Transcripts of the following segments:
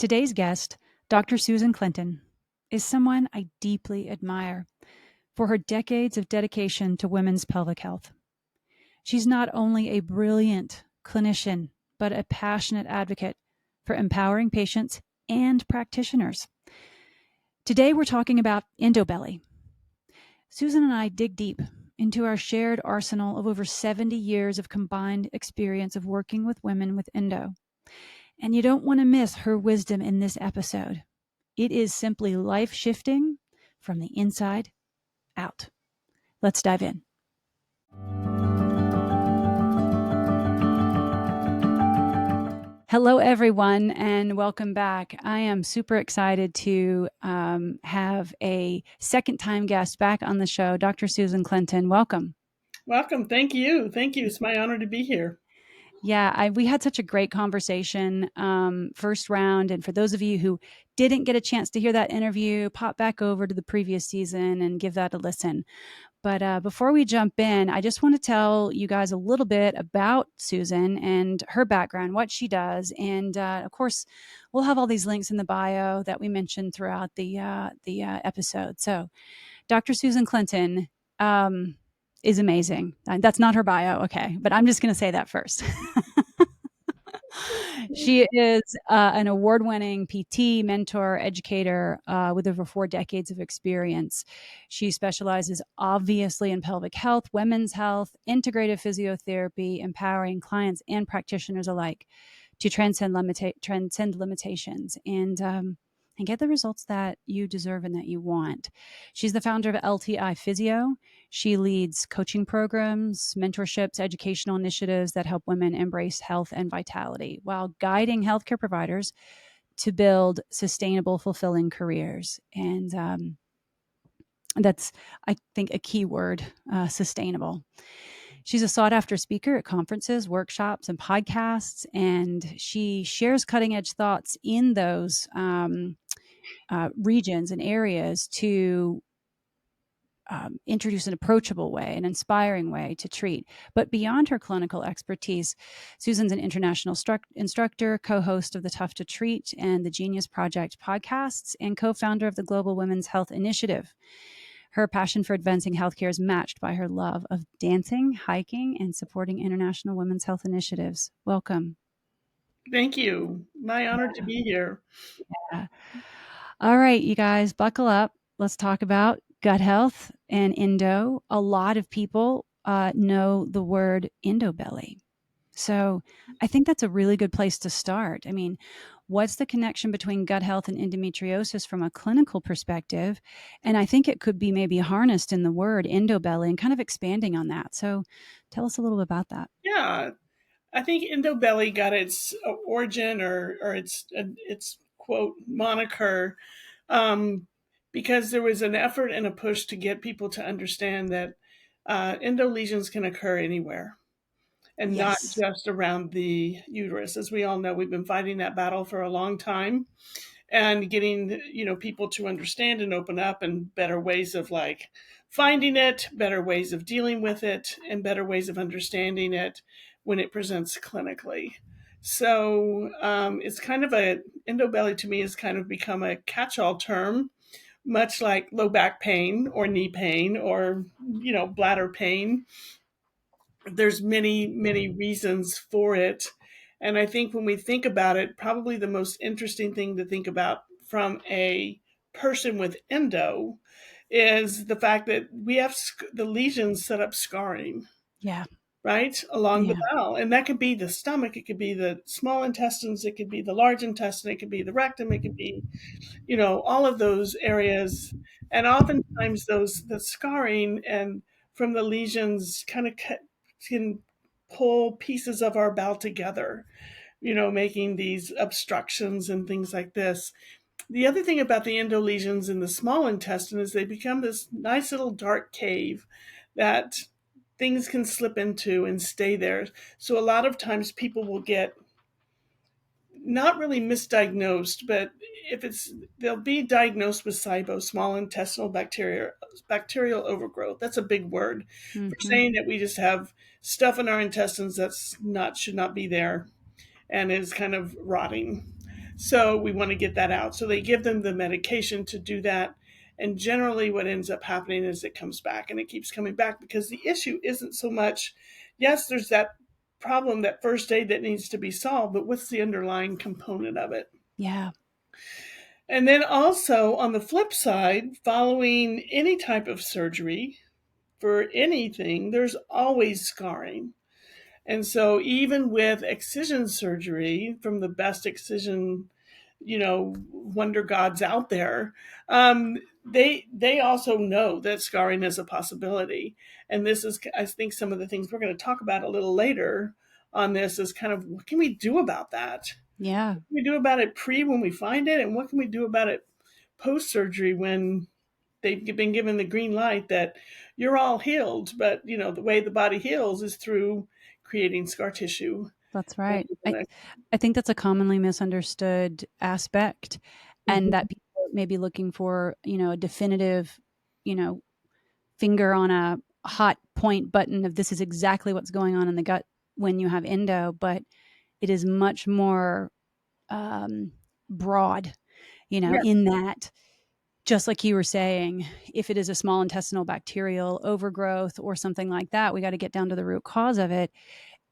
Today's guest, Dr. Susan Clinton, is someone I deeply admire for her decades of dedication to women's pelvic health. She's not only a brilliant clinician, but a passionate advocate for empowering patients and practitioners. Today, we're talking about endobelly. Susan and I dig deep into our shared arsenal of over 70 years of combined experience of working with women with endo. And you don't want to miss her wisdom in this episode. It is simply life shifting from the inside out. Let's dive in. Hello, everyone, and welcome back. I am super excited to have a second-time guest back on the show, Dr. Susan Clinton. Welcome. Welcome. Thank you. Thank you. It's my honor to be here. Yeah, we had such a great conversation first round. And for those of you who didn't get a chance to hear that interview, pop back over to the previous season and give that a listen. But before we jump in, I just want to tell you guys a little bit about Susan and her background, what she does. And of course, we'll have all these links in the bio that we mentioned throughout the episode. So Dr. Susan Clinton is amazing. That's not her bio, okay, but I'm just going to say that first. She is an award-winning PT, mentor, educator with over 4 decades of experience. She specializes obviously in pelvic health, women's health, integrative physiotherapy, empowering clients and practitioners alike to transcend limitations and get the results that you deserve and that you want. She's the founder of LTI Physio. She leads coaching programs, mentorships, educational initiatives that help women embrace health and vitality while guiding healthcare providers to build sustainable, fulfilling careers. And that's, I think, a key word, sustainable. She's a sought after speaker at conferences, workshops, and podcasts, and she shares cutting edge thoughts in those regions and areas to introduce an approachable way, an inspiring way to treat. But beyond her clinical expertise, Susan's an international instructor, co-host of the Tough to Treat and the Genius Project podcasts, and co-founder of the Global Women's Health Initiative. Her passion for advancing healthcare is matched by her love of dancing, hiking, and supporting international women's health initiatives. Welcome. Thank you. My honor to be here. Yeah. All right, you guys, buckle up. Let's talk about gut health and endo. A lot of people know the word endobelly. So I think that's a really good place to start. I mean, what's the connection between gut health and endometriosis from a clinical perspective? And I think it could be maybe harnessed in the word endobelly and kind of expanding on that. So tell us a little bit about that. Yeah, I think Endobelly got its origin or its quote moniker because there was an effort and a push to get people to understand that endo lesions can occur anywhere and not Yes. just around the uterus. As we all know, we've been fighting that battle for a long time. And getting people to understand and open up, and better ways of like finding it, better ways of dealing with it, and better ways of understanding it when it presents clinically. So it's kind of endobelly to me has kind of become a catch-all term, much like low back pain or knee pain or bladder pain. There's many reasons for it. And I think when we think about it, probably the most interesting thing to think about from a person with endo is the fact that we have the lesions set up scarring, Yeah. right, along the Yeah. bowel. And that could be the stomach, it could be the small intestines, it could be the large intestine, it could be the rectum, it could be, all of those areas. And oftentimes the scarring and from the lesions kind of can pull pieces of our bowel together, making these obstructions and things like this. The other thing about the endo lesions in the small intestine is they become this nice little dark cave that things can slip into and stay there. So a lot of times people will get not really misdiagnosed, but if it's they'll be diagnosed with SIBO, small intestinal bacterial overgrowth. That's a big word for Mm-hmm. saying that we just have stuff in our intestines that's not should not be there and is kind of rotting. So we want to get that out. So they give them the medication to do that. And generally, what ends up happening is it comes back and it keeps coming back because the issue isn't so much, yes, there's that problem, that first aid that needs to be solved, but what's the underlying component of it? Yeah. And then also on the flip side, following any type of surgery for anything, there's always scarring. And so even with excision surgery, from the best excision, wonder gods out there, they also know that scarring is a possibility. And this is, I think, some of the things we're going to talk about a little later on this is kind of what can we do about that? Yeah. What can we do about it pre when we find it, and what can we do about it post surgery when they've been given the green light that you're all healed, but the way the body heals is through creating scar tissue. That's right. I think that's a commonly misunderstood aspect, and Mhm. that people may be looking for, a definitive, you know, finger on a hot point button of this is exactly what's going on in the gut when you have endo, but it is much more um, broad, Yeah, in that, just like you were saying, if it is a small intestinal bacterial overgrowth or something like that, we got to get down to the root cause of it.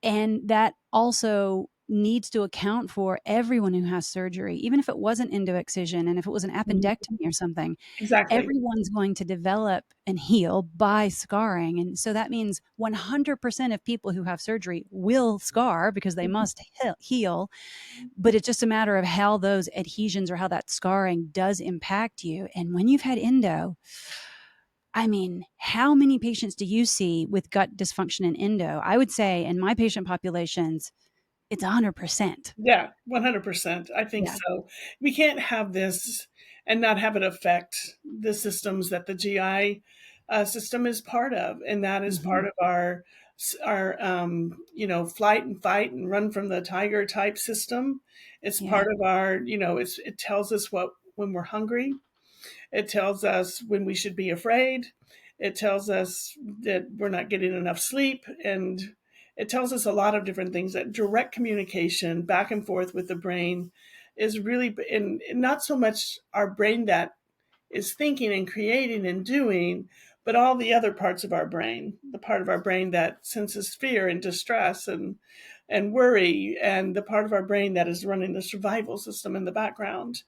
And that also needs to account for everyone who has surgery, even if it wasn't endo excision and if it was an mhm, appendectomy or something, exactly. everyone's going to develop and heal by scarring. And so that means 100% of people who have surgery will scar because they Mhm. must heal. But it's just a matter of how those adhesions or how that scarring does impact you. And when you've had endo, I mean, how many patients do you see with gut dysfunction in endo? I would say in my patient populations, it's 100%. Yeah, 100%. I think Yeah. so. We can't have this and not have it affect the systems that the GI system is part of, and that is Mhm. part of our flight and fight and run from the tiger type system. It's Yeah. part of our, it tells us what when we're hungry. It tells us when we should be afraid. It tells us that we're not getting enough sleep. And it tells us a lot of different things. That direct communication back and forth with the brain is really, and not so much our brain that is thinking and creating and doing, but all the other parts of our brain, the part of our brain that senses fear and distress and worry, and the part of our brain that is running the survival system in the background.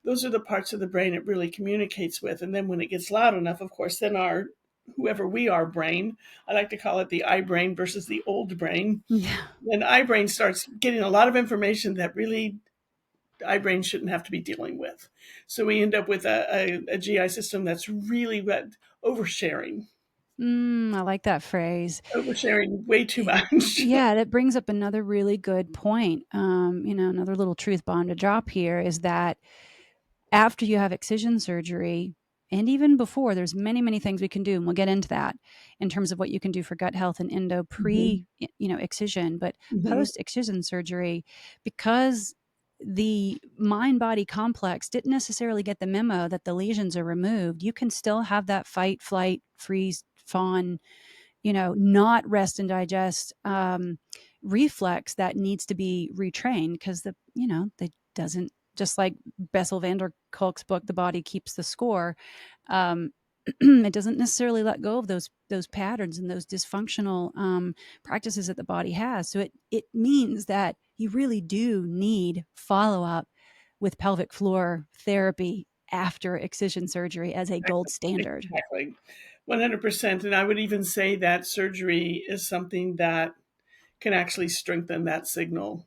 Those are the parts of the brain it really communicates with. And then when it gets loud enough, of course, then our whoever we are brain, I like to call it the I brain versus the old brain. Yeah. Then I brain starts getting a lot of information that really I brain shouldn't have to be dealing with. So we end up with a GI system that's really oversharing, I like that phrase. oversharing way too much. Yeah, that brings up another really good point. Another little truth bomb to drop here is that after you have excision surgery, and even before, there's many, many things we can do, and we'll get into that in terms of what you can do for gut health and endo Mm-hmm. excision, but Mm-hmm. post excision surgery, because the mind body complex didn't necessarily get the memo that the lesions are removed. You can still have that fight, flight, freeze, fawn, not rest and digest reflex that needs to be retrained because they doesn't, just like Bessel van der Kolk's book, The Body Keeps the Score. Um, it doesn't necessarily let go of those patterns and those dysfunctional practices that the body has. So it means that you really do need follow up with pelvic floor therapy after excision surgery as a gold standard. Exactly. 100%. And I would even say that surgery is something that can actually strengthen that signal,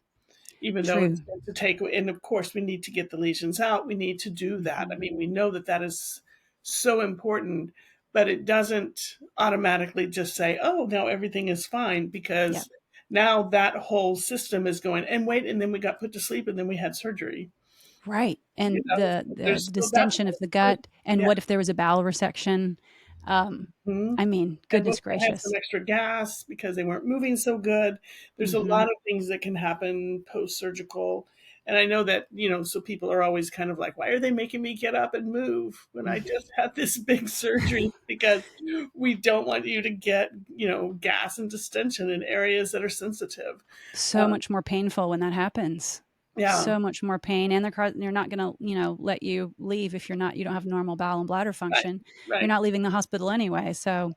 even though it's True. going to take, and of course, we need to get the lesions out. We need to do that. I Mhm. mean, we know that that is so important, but it doesn't automatically just say, oh, now everything is fine, Yeah. because now that whole system is going, and wait, and then we got put to sleep, and then we had surgery. Right, and the There's still that distension of the part. gut, and Yeah. what if there was a bowel resection? Um, Mhm. I mean, And what goodness if they had some gracious. extra gas because they weren't moving so good? There's a lot Mhm. of things that can happen post-surgical. And I know that, so people are always kind of like, why are they making me get up and move when I just had this big surgery? Because we don't want you to get, gas and distension in areas that are sensitive. So much more painful when that happens. Yeah. So much more pain, and they're not going to, let you leave if you don't have normal bowel and bladder Right. function. You're Right. not leaving the hospital anyway. So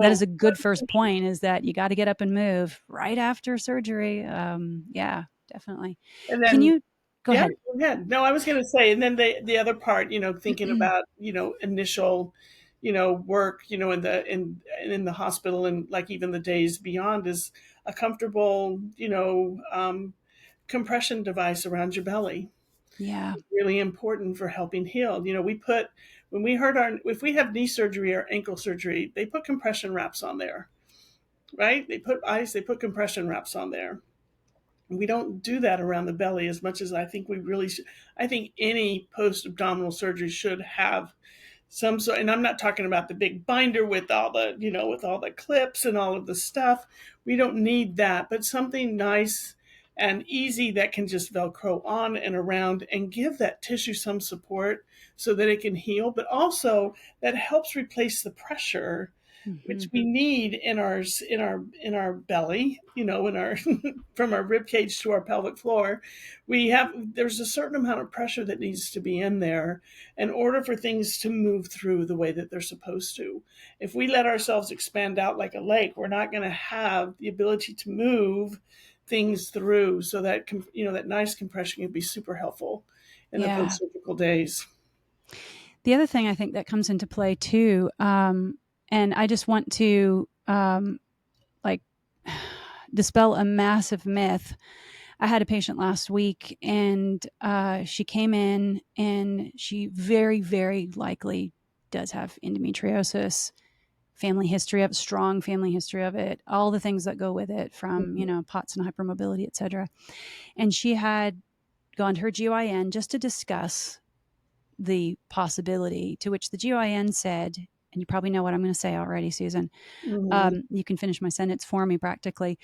that is So, a good first point, is that you got to get up and move right after surgery. Yeah, definitely. and Can then, you go yeah, ahead? go ahead. No, I was going to say, and then the other part, thinking about, initial, work, in the hospital, and like even the days beyond, is a comfortable, compression device around your belly. Yeah. Really important for helping heal. We put when we hurt our if we have knee surgery or ankle surgery, they put compression wraps on there, right? They put ice, they put compression wraps on there. We don't do that around the belly as much as I think we really should. I think any post abdominal surgery should have some sort, and I'm not talking about the big binder with all the, with all the clips and all of the stuff. We don't need that, but something nice and easy that can just Velcro on and around and give that tissue some support so that it can heal, but also that helps replace the pressure Hmm. which we need in our belly, in our from our rib cage to our pelvic floor. There's a certain amount of pressure that needs to be in there in order for things to move through the way that they're supposed to. If we let ourselves expand out like a lake, we're not going to have the ability to move things through. So that that nice compression can be super helpful in the Yeah. post-surgical days. The other thing I think that comes into play too, and I just want to like dispel a massive myth. I had a patient last week, and she came in, and she very, very likely does have endometriosis, family history of strong family history of it, all the things that go with it, from Mhm. POTS and hypermobility, etc. And she had gone to her GYN just to discuss the possibility, to which the GYN said, and you probably know what I'm going to say already, Susan. Mhm. You can finish my sentence for me practically.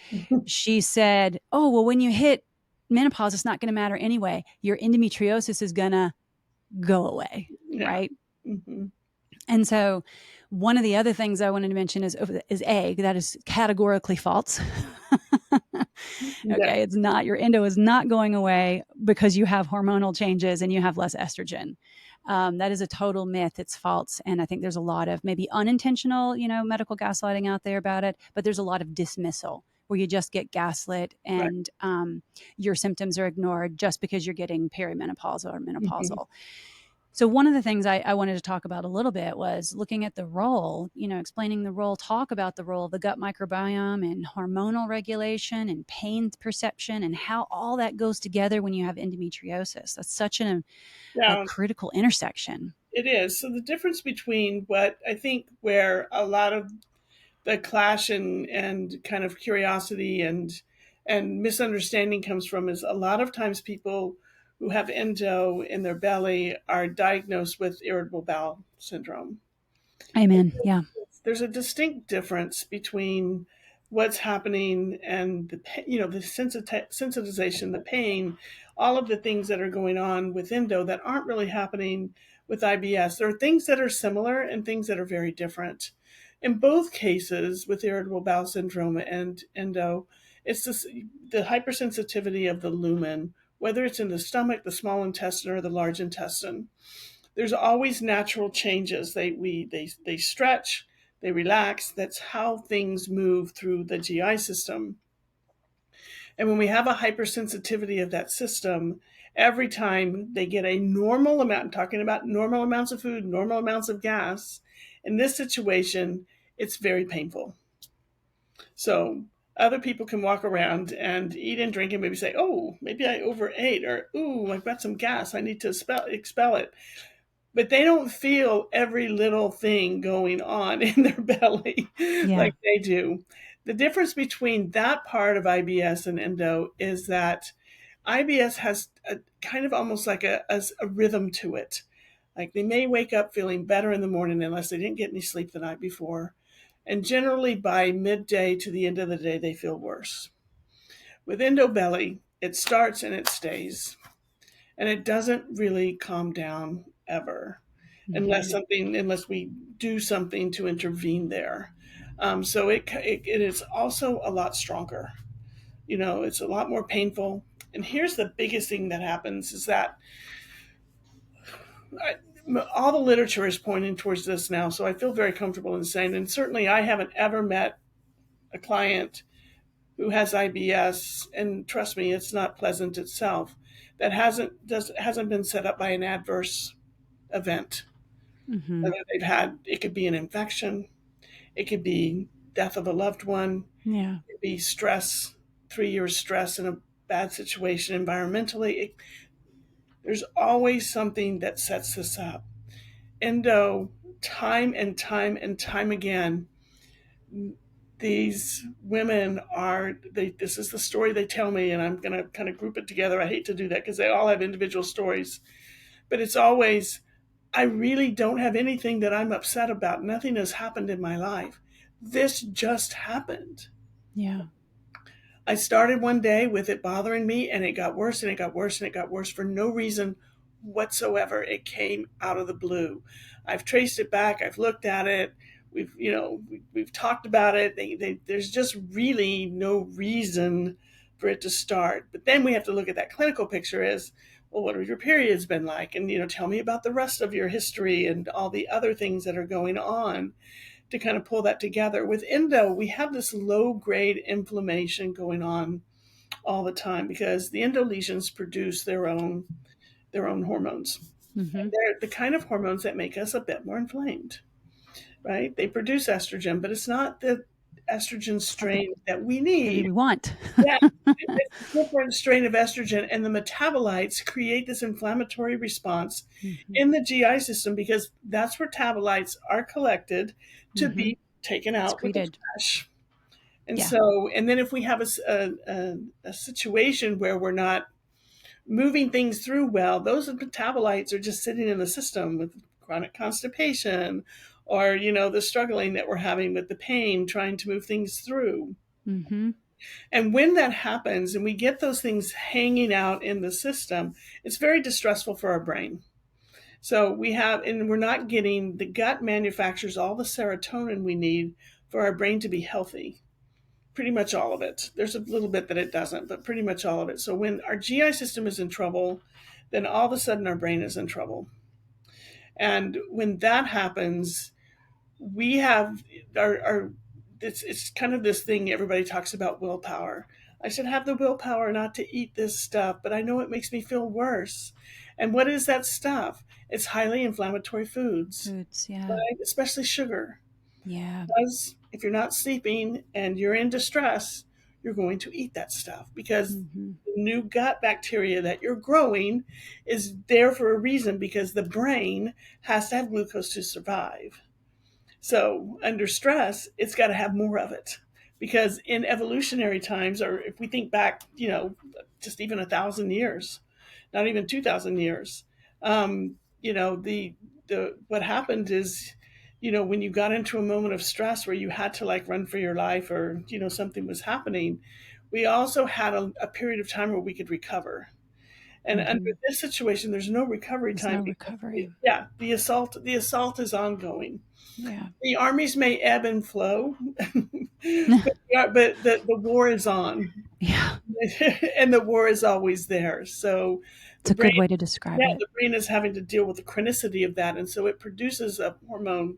She said, "Oh, well, when you hit menopause, it's not going to matter anyway. Your endometriosis is going to go away." Yeah. Right. Hmm. And so, one of the other things I wanted to mention is A, that is categorically false. Yeah. Okay. It's not, your endo is not going away because you have hormonal changes and you have less estrogen. That is a total myth. It's false. And I think there's a lot of maybe unintentional, medical gaslighting out there about it, but there's a lot of dismissal where you just get gaslit, Right. and your symptoms are ignored just because you're getting perimenopausal or Mhm. menopausal. So one of the things I wanted to talk about a little bit was looking at the role, explaining the role, talk about the role of the gut microbiome and hormonal regulation and pain perception, and how all that goes together when you have endometriosis. That's such a Yeah, critical intersection. it is. So the difference between what I think where a lot of the clash and kind of curiosity and misunderstanding comes from is a lot of times people who have endo in their belly are diagnosed with irritable bowel syndrome. Amen. Yeah. There's a distinct difference between what's happening and the sensitization, the pain, all of the things that are going on with endo that aren't really happening with IBS. There are things that are similar and things that are very different. In both cases, with irritable bowel syndrome and endo, it's the hypersensitivity of the lumen, whether it's in the stomach, the small intestine, or the large intestine. There's always natural changes. They stretch, they relax. That's how things move through the GI system. And when we have a hypersensitivity of that system, every time they get a normal amount, I'm talking about normal amounts of food, normal amounts of gas, in this situation, it's very painful. So other people can walk around and eat and drink and maybe say, oh, maybe I overate, or, ooh, I've got some gas. I need to expel it, but they don't feel every little thing going on in their belly Yeah. like they do. The difference between that part of IBS and endo is that IBS has a kind of almost like a rhythm to it. Like they may wake up feeling better in the morning unless they didn't get any sleep the night before. And generally by midday to the end of the day, they feel worse. With endo belly, it starts and it stays, and it doesn't really calm down ever Hmm. unless we do something to intervene there. So it is also a lot stronger. It's a lot more painful. And here's the biggest thing that happens is that I, all the literature is pointing towards this now. So I feel very comfortable in saying, and certainly I haven't ever met a client who has IBS, and trust me, it's not pleasant itself, that hasn't been set up by an adverse event. Mm-hmm. Whether they've had, it could be an infection, it could be death of a loved one, Yeah. it could be stress, 3 years stress in a bad situation environmentally. There's always something that sets this up. Endo, time and time and time again, these women are, this is the story they tell me, and I'm going to kind of group it together. I hate to do that because they all have individual stories, but it's always, I really don't have anything that I'm upset about. Nothing has happened in my life. This just happened. Yeah. I started one day with it bothering me, and it got worse and it got worse and it got worse for no reason whatsoever. It came out of the blue. I've traced it back. I've looked at it. We've talked about it. There's just really no reason for it to start. But then we have to look at that clinical picture as, well, what have your periods been like? And tell me about the rest of your history and all the other things that are going on to kind of pull that together. With endo, we have this low grade inflammation going on all the time because the endo lesions produce their own hormones. Mm-hmm. They're the kind of hormones that make us a bit more inflamed, right? They produce estrogen, but it's not the estrogen It's not the strain that we baby need. we want. Yeah, it's a different strain of estrogen, and the metabolites create this inflammatory response Mm-hmm. in the GI system because that's where metabolites are collected to Mm-hmm. be taken out with the Secreted. trash. And Yeah. so, and then if we have a situation where we're not moving things through well, those metabolites are just sitting in the system with chronic constipation or, the struggling that we're having with the pain, trying to move things through. Mm-hmm. And when that happens and we get those things hanging out in the system, it's very distressful for our brain. So we're not getting, the gut manufactures all the serotonin we need for our brain to be healthy. Pretty much all of it. There's a little bit that it doesn't, but pretty much all of it. So when our GI system is in trouble, then all of a sudden our brain is in trouble. And when that happens, we have our it's kind of this thing everybody talks about, willpower. I should have the willpower not to eat this stuff, but I know it makes me feel worse. And what is that stuff? It's highly inflammatory foods, Foods. Yeah. right? Especially sugar. Yeah. Because if you're not sleeping and you're in distress, you're going to eat that stuff because Mm-hmm. the new gut bacteria that you're growing is there for a reason because the brain has to have glucose to survive. So under stress, it's got to have more of it because in evolutionary times, or if we think back, just even 1,000 years, not even 2,000 years, the what happened is, when you got into a moment of stress where you had to like run for your life or something was happening, we also had a period of time where we could recover. And under Mm-hmm. this situation, there's no recovery There's time no because recovery. yeah, the assault is ongoing. Yeah. The armies may ebb and flow, but, yeah, but the war is on, Yeah. and the war is always there. So It's the a brain, good way to describe yeah, it. the brain is having to deal with the chronicity of that, and so it produces a hormone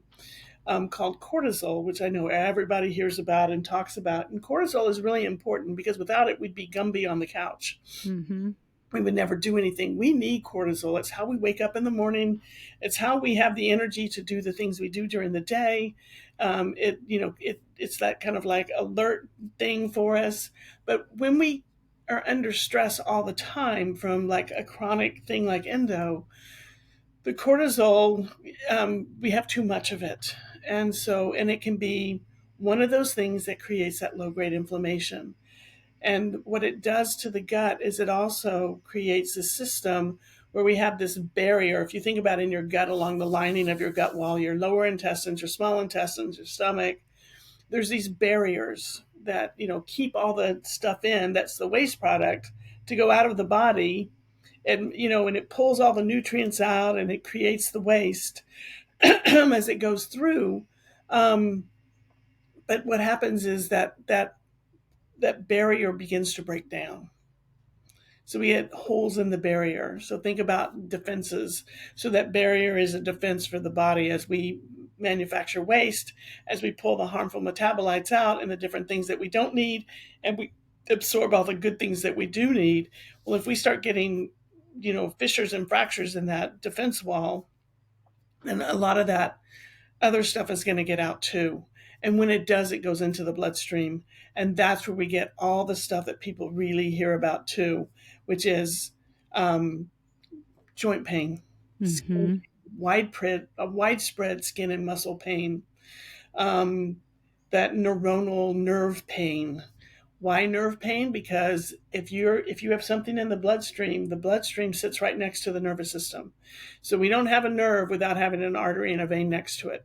called cortisol, which I know everybody hears about and talks about. And cortisol is really important because without it, we'd be Gumby on the couch. Mm-hmm. We would never do anything. We need cortisol. It's how we wake up in the morning. It's how we have the energy to do the things we do during the day. It's that kind of like alert thing for us. But when we are under stress all the time from like a chronic thing like endo, the cortisol, we have too much of it. And it can be one of those things that creates that low grade inflammation. And what it does to the gut is it also creates a system where we have this barrier. If you think about in your gut, along the lining of your gut wall, your lower intestines, your small intestines, your stomach, there's these barriers that, keep all the stuff in that's the waste product to go out of the body. And it pulls all the nutrients out and it creates the waste as it goes through. Um, but what happens is that barrier begins to break down. So we get holes in the barrier. So think about defenses. So that barrier is a defense for the body as we manufacture waste, as we pull the harmful metabolites out and the different things that we don't need, and we absorb all the good things that we do need. Well, if we start getting, fissures and fractures in that defense wall, then a lot of that other stuff is going to get out too. And when it does, it goes into the bloodstream. And that's where we get all the stuff that people really hear about too, which is um, joint pain, skin, Mm-hmm. widespread skin and muscle pain, um, that neuronal nerve pain. Why nerve pain? Because if you have something in the bloodstream sits right next to the nervous system. So we don't have a nerve without having an artery and a vein next to it.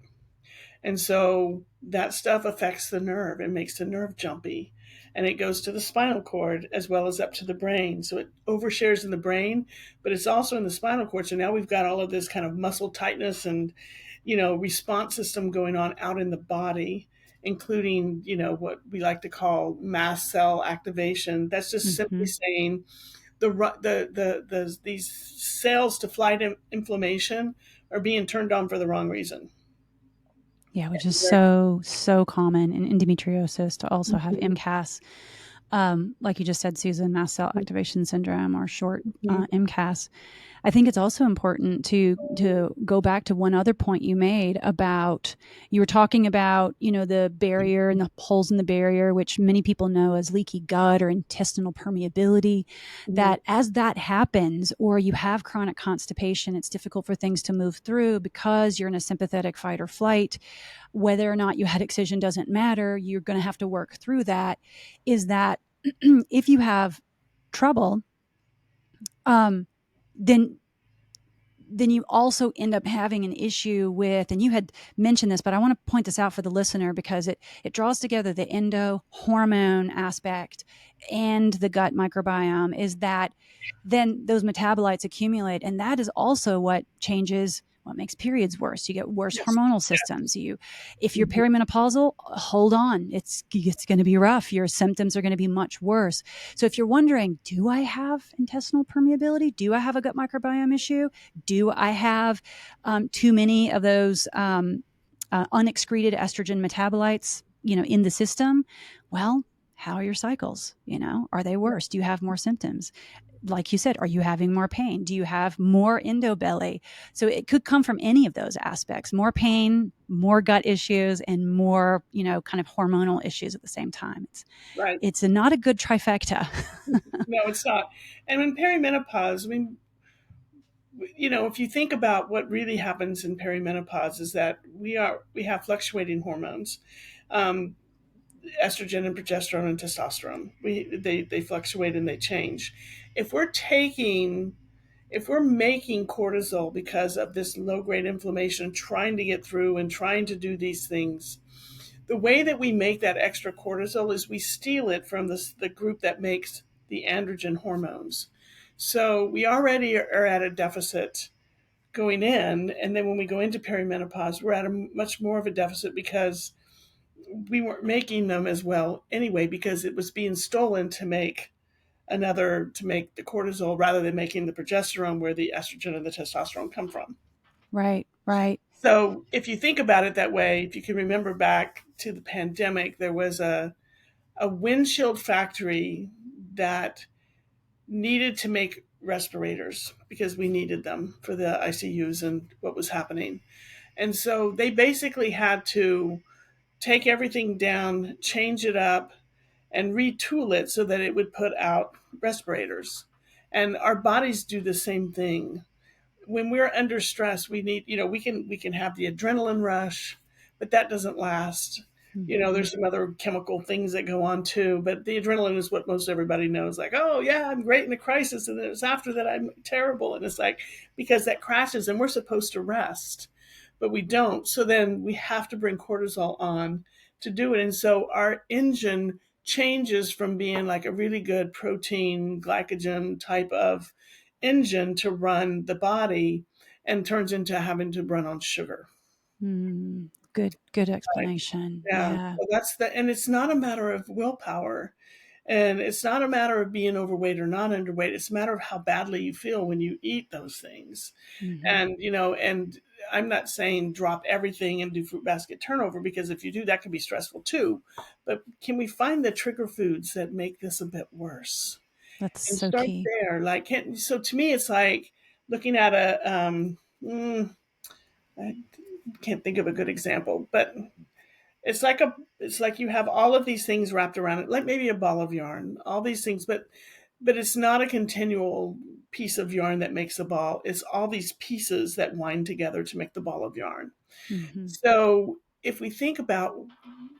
And so that stuff affects the nerve and makes the nerve jumpy. And it goes to the spinal cord as well as up to the brain. So it overshares in the brain, but it's also in the spinal cord. So now we've got all of this kind of muscle tightness and, response system going on out in the body, including, what we like to call mast cell activation. That's just simply Mm-hmm. saying these cells to flight inflammation are being turned on for the wrong reason. Yeah, which is so, so common in endometriosis to also have Mhm. MCAS. Like you just said, Susan, mast cell activation syndrome, or short Mhm. MCAS. I think it's also important to go back to one other point you made about, you were talking about, the barrier and the holes in the barrier, which many people know as leaky gut or intestinal permeability. Mhm. That as that happens, or you have chronic constipation, it's difficult for things to move through because you're in a sympathetic fight or flight. Whether or not you had excision doesn't matter. You're going to have to work through that. Is that if you have trouble, um, then you also end up having an issue with, and you had mentioned this, but I want to point this out for the listener because it draws together the endo hormone aspect and the gut microbiome, is that then those metabolites accumulate, and that is also what makes periods worse. You get worse Yes. hormonal Yes. systems. If you're Mhm. perimenopausal, hold on, it's going to be rough. Your symptoms are going to be much worse. So if you're wondering, do I have intestinal permeability? Do I have a gut microbiome issue? Do I have too many of those unexcreted estrogen metabolites, in the system? Well, how are your cycles? Are they worse? Do you have more symptoms? Like you said, are you having more pain? Do you have more endobelly? So it could come from any of those aspects: more pain, more gut issues, and more, kind of hormonal issues at the same time. Right. It's not a good trifecta. No, it's not. And in perimenopause, I mean, if you think about what really happens in perimenopause is that we have fluctuating hormones, um, estrogen and progesterone and testosterone. They fluctuate and they change. If we're taking if we're making cortisol because of this low grade inflammation, trying to get through and trying to do these things, the way that we make that extra cortisol is we steal it from the group that makes the androgen hormones. So we already are at a deficit going in, and then when we go into perimenopause, we're at a much more of a deficit because we weren't making them as well anyway because it was being stolen to make the cortisol rather than making the progesterone where the estrogen and the testosterone come from. Right, right. So if you think about it that way, if you can remember back to the pandemic, there was a windshield factory that needed to make respirators because we needed them for the ICUs and what was happening. And so they basically had to take everything down, change it up, and retool it so that it would put out respirators. And our bodies do the same thing. When we're under stress, we need, we can have the adrenaline rush, but that doesn't last. Mhm. There's some other chemical things that go on too, but the adrenaline is what most everybody knows. Like, oh yeah, I'm great in a crisis, and then it's after that I'm terrible, and it's like because that crashes, and we're supposed to rest, but we don't. So then we have to bring cortisol on to do it, and so our engine changes from being like a really good protein glycogen type of engine to run the body and turns into having to run on sugar. Good Right. explanation. Yeah. Yeah. So and it's not a matter of willpower. And it's not a matter of being overweight or not underweight. It's a matter of how badly you feel when you eat those things. Mm-hmm. And I'm not saying drop everything and do fruit basket turnover, because if you do, that can be stressful too. But can we find the trigger foods that make this a bit worse That's and so start key. there? So to me, it's like looking at I can't think of a good example, but it's like you have all of these things wrapped around it, like maybe a ball of yarn, all these things, but it's not a continual piece of yarn that makes a ball. It's all these pieces that wind together to make the ball of yarn. Mm-hmm. So if we think about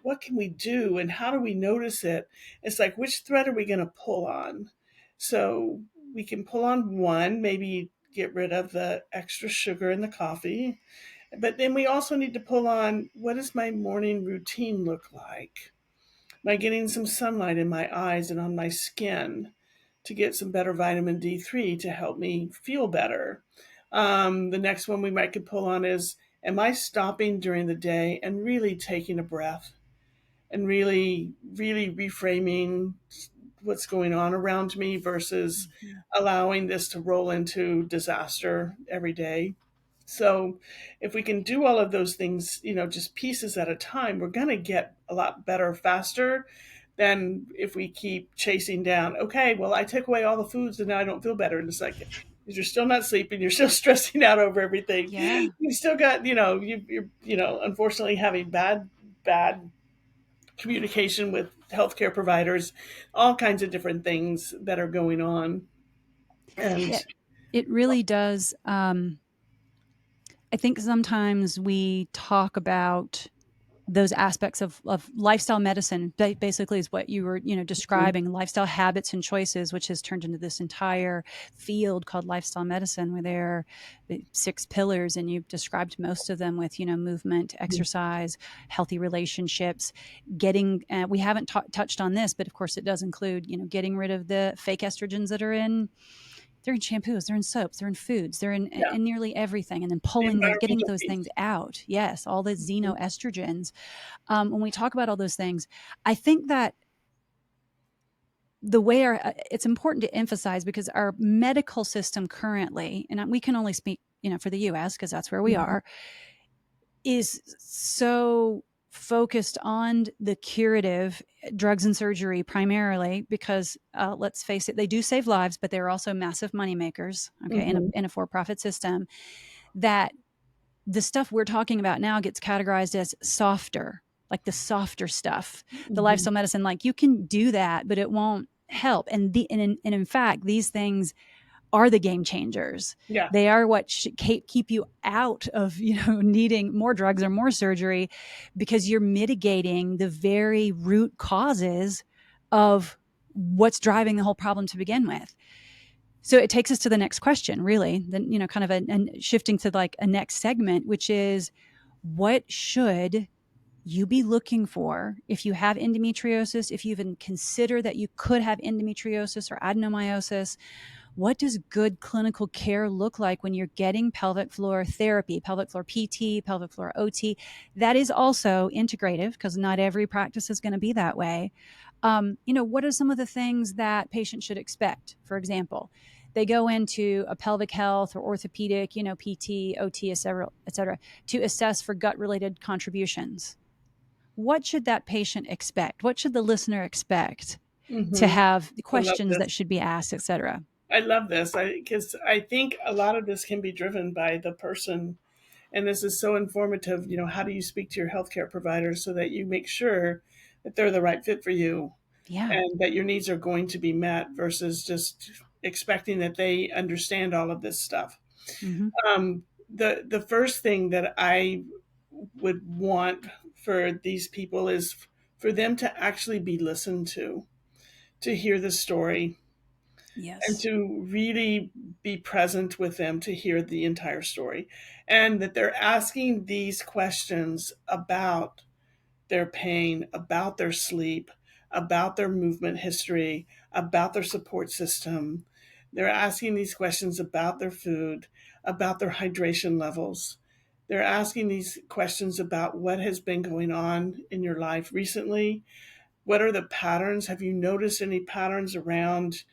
what can we do and how do we notice it, it's like, which thread are we going to pull on? So we can pull on one, maybe get rid of the extra sugar in the coffee. But then we also need to pull on, what does my morning routine look like? Am I getting some sunlight in my eyes and on my skin to get some better vitamin D3 to help me feel better? The next one we might could pull on is, am I stopping during the day and really taking a breath and really, really reframing what's going on around me versus Mm-hmm. allowing this to roll into disaster every day? So, if we can do all of those things, just pieces at a time, we're going to get a lot better faster than if we keep chasing down, okay, well, I took away all the foods and now I don't feel better. And it's like, because you're still not sleeping, you're still stressing out over everything. Yeah. You still got, you're unfortunately having bad communication with healthcare providers, all kinds of different things that are going on. And Yeah. It really does. I think sometimes we talk about those aspects of lifestyle medicine basically is what you were describing, lifestyle habits and choices, which has turned into this entire field called lifestyle medicine, where there are six pillars, and you've described most of them with movement, exercise, healthy relationships, getting we haven't touched on this, but of course it does include getting rid of the fake estrogens that are in they're in shampoos, they're in soaps, they're in foods, they're yeah, in nearly everything, and then the pulling those, getting environmental those things piece. out. Yes, all the xenoestrogens. When we talk about all those things, I think that the way it's important to emphasize, because our medical system currently, and we can only speak for the US because that's where we Mhm. are, is so focused on the curative drugs and surgery primarily, because let's face it, they do save lives, but they're also massive money makers, okay, Mhm. in a for-profit system. That the stuff we're talking about now gets categorized as softer, like the softer stuff, the Mhm. lifestyle medicine. Like, you can do that, but it won't help. And in fact, these things are the game changers. Yeah. They are what should keep you out of needing more drugs or more surgery, because you're mitigating the very root causes of what's driving the whole problem to begin with. So it takes us to the next question, really, then kind of shifting to like a next segment, which is, what should you be looking for if you have endometriosis, if you even consider that you could have endometriosis or adenomyosis? What does good clinical care look like when you're getting pelvic floor therapy, pelvic floor PT, pelvic floor OT? That is also integrative, because not every practice is going to be that way. What are some of the things that patients should expect? For example, they go into a pelvic health or orthopedic, PT, OT, et cetera, to assess for gut related contributions. What should that patient expect? What should the listener expect to Mhm. have I love questions that this. should be asked, et cetera? I love this. Because I think a lot of this can be driven by the person, and this is so informative. How do you speak to your healthcare provider so that you make sure that they're the right fit for you Yeah. and that your needs are going to be met versus just expecting that they understand all of this stuff. Mm-hmm. The first thing that I would want for these people is for them to actually be listened to hear the story, and Yes. to really be present with them to hear the entire story, and that they're asking these questions about their pain, about their sleep, about their movement history, about their support system. They're asking these questions about their food, about their hydration levels. They're asking these questions about what has been going on in your life recently. What are the patterns? Have you noticed any patterns around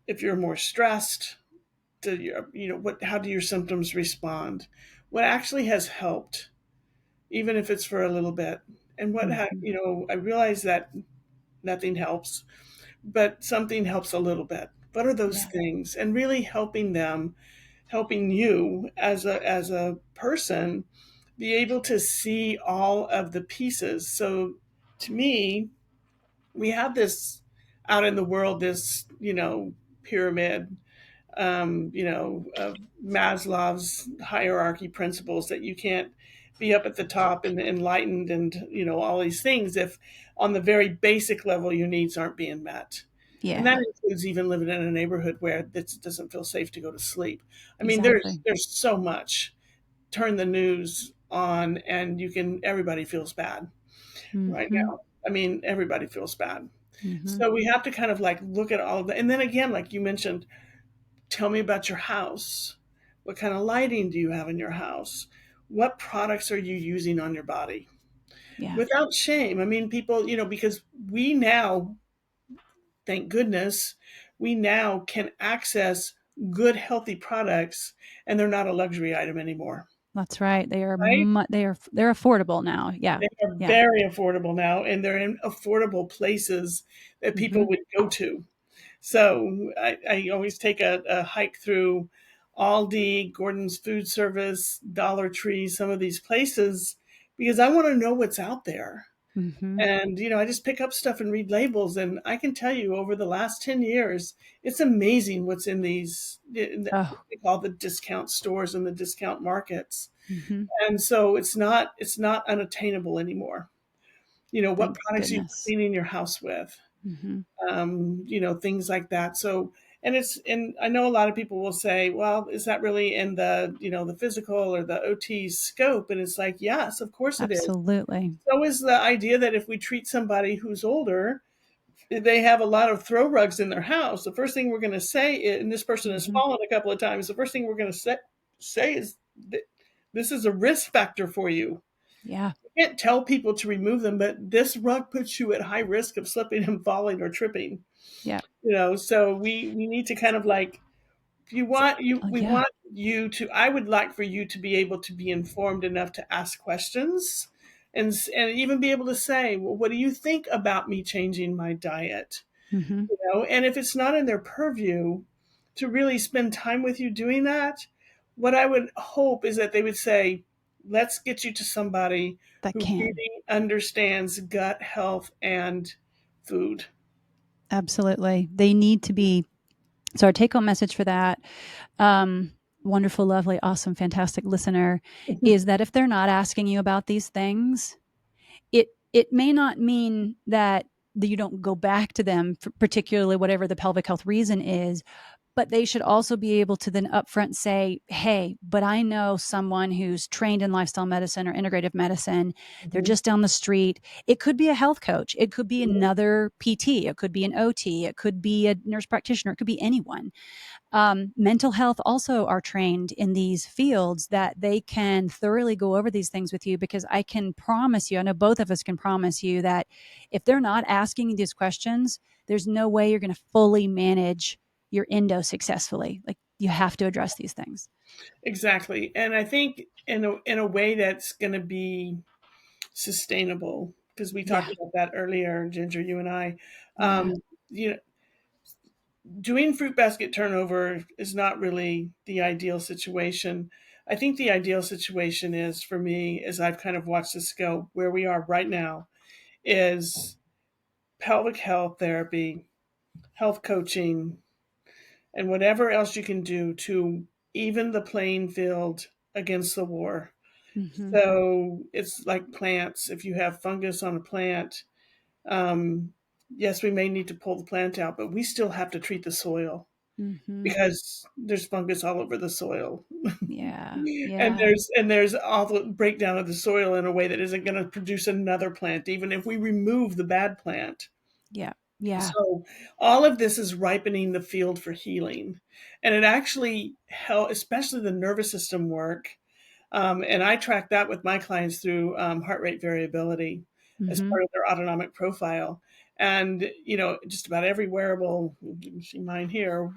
if you're more stressed? Do you know what? How do your symptoms respond? What actually has helped, even if it's for a little bit? And Mhm. I realize that nothing helps, but something helps a little bit. What are those Yeah. things? And really helping them, helping you as a person be able to see all of the pieces. So to me, we have this out in the world, this, pyramid, of Maslow's hierarchy principles, that you can't be up at the top and enlightened and, all these things if on the very basic level your needs aren't being met. And that Yeah. includes even living in a neighborhood where it doesn't feel safe to go to sleep. I mean, there's Exactly. there's so much. Turn the news on and everybody feels bad right Mhm. now. I mean, everybody feels bad. Mhm. So we have to kind of like look at all of that. And then again, like you mentioned, tell me about your house. What kind of lighting do you have in your house? What products are you using on your body? Yeah. Without shame. I mean, people, because we now, thank goodness, we now can access good, healthy products and they're not a luxury item anymore, That's right. They are right? they're affordable now. Yeah. They are Yeah. very affordable now and they're in affordable places that people Mhm. would go to. So I always take a hike through Aldi, Gordon's Food Service, Dollar Tree, some of these places because I want to know what's out there. Mhm. And, I just pick up stuff and read labels. And I can tell you over the last 10 years, it's amazing what's in what Oh. they call the discount stores and the discount markets. Mhm. And so it's not unattainable anymore. What Thank products are you goodness. cleaning your house with? Mhm. Things like that. So, and I know a lot of people will say, well, is that really in the physical or the OT scope? And it's like, yes, of course it is. Absolutely. So is the idea that if we treat somebody who's older, they have a lot of throw rugs in their house. The first thing we're going to say, and this person has Mhm. fallen a couple of times, the first thing we're going to say is, this is a risk factor for you. Yeah. You can't tell people to remove them, but this rug puts you at high risk of slipping and falling or tripping. Yeah. So we need to kind of like, you So, want you oh, we yeah. want you to I would like for you to be able to be informed enough to ask questions and even be able to say, well, what do you think about me changing my diet? Mhm. And if it's not in their purview to really spend time with you doing that, what I would hope is that they would say, let's get you to somebody That who can. really understands gut health and food. Absolutely. They need to be. So our take home message for that, um, wonderful, lovely, awesome, fantastic listener, is that if they're not asking you about these things, it may not mean that you don't go back to them, for particularly whatever the pelvic health reason is, but they should also be able to then upfront say, hey, but I know someone who's trained in lifestyle medicine or integrative medicine. They're Mhm. just down the street. It could be a health coach. It could be another PT. It could be an OT. It could be a nurse practitioner. It could be anyone. Mental health also are trained in these fields that they can thoroughly go over these things with you, because I can promise you, I know both of us can promise you that if they're not asking you these questions, there's no way you're going to fully manage your endo successfully. Like, you have to address these things. Exactly. And I think in a way that's going to be sustainable, because we Yeah. talked about that earlier, Ginger, you and I. Yeah. You know, doing fruit basket turnover is not really the ideal situation. I think the ideal situation is for me, as I've kind of watched this go, where we are right now, is pelvic health therapy, health coaching, and whatever else you can do to even the playing field against the war. Mm-hmm. So it's like plants. If you have fungus on a plant, um, yes, we may need to pull the plant out, but we still have to treat the soil Mm-hmm. because there's fungus all over the soil. Yeah. and Yeah. there's all the breakdown of the soil in a way that isn't going to produce another plant, even if we remove the bad plant. Yeah. Yeah. So all of this is ripening the field for healing, and it actually help, especially the nervous system work. And I track that with my clients through heart rate variability. as Mm-hmm. part of their autonomic profile. And, just about every wearable, you can see mine here,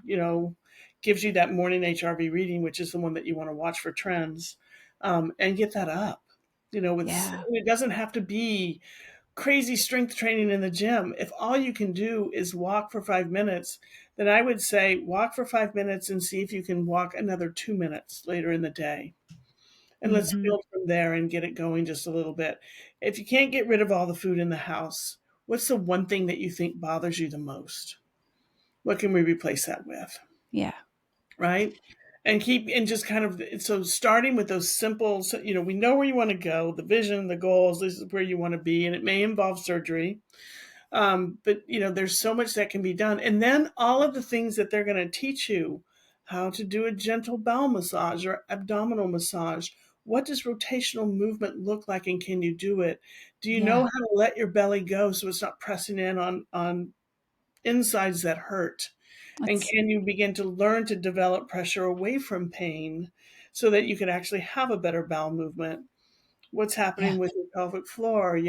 gives you that morning HRV reading, which is the one that you want to watch for trends, and get that up. Yeah. It doesn't have to be crazy strength training in the gym. If all you can do is walk for 5 minutes, then I would say walk for 5 minutes and see if you can walk another 2 minutes later in the day. And let's Mm-hmm. build from there and get it going just a little bit. If you can't get rid of all the food in the house, what's the one thing that you think bothers you the most? What can we replace that with? Yeah. Right? And just kind of, so starting with those simple, we know where you want to go, the vision, the goals, this is where you want to be, and it may involve surgery. But there's so much that can be done. And then all of the things that they're going to teach you, how to do a gentle bowel massage or abdominal massage. What does rotational movement look like, and can you do it? Do you know Yeah. how to let your belly go so it's not pressing in on insides that hurt? And That's can you begin to learn to develop pressure away from pain so that you can actually have a better bowel movement? What's yeah. happening with your pelvic floor,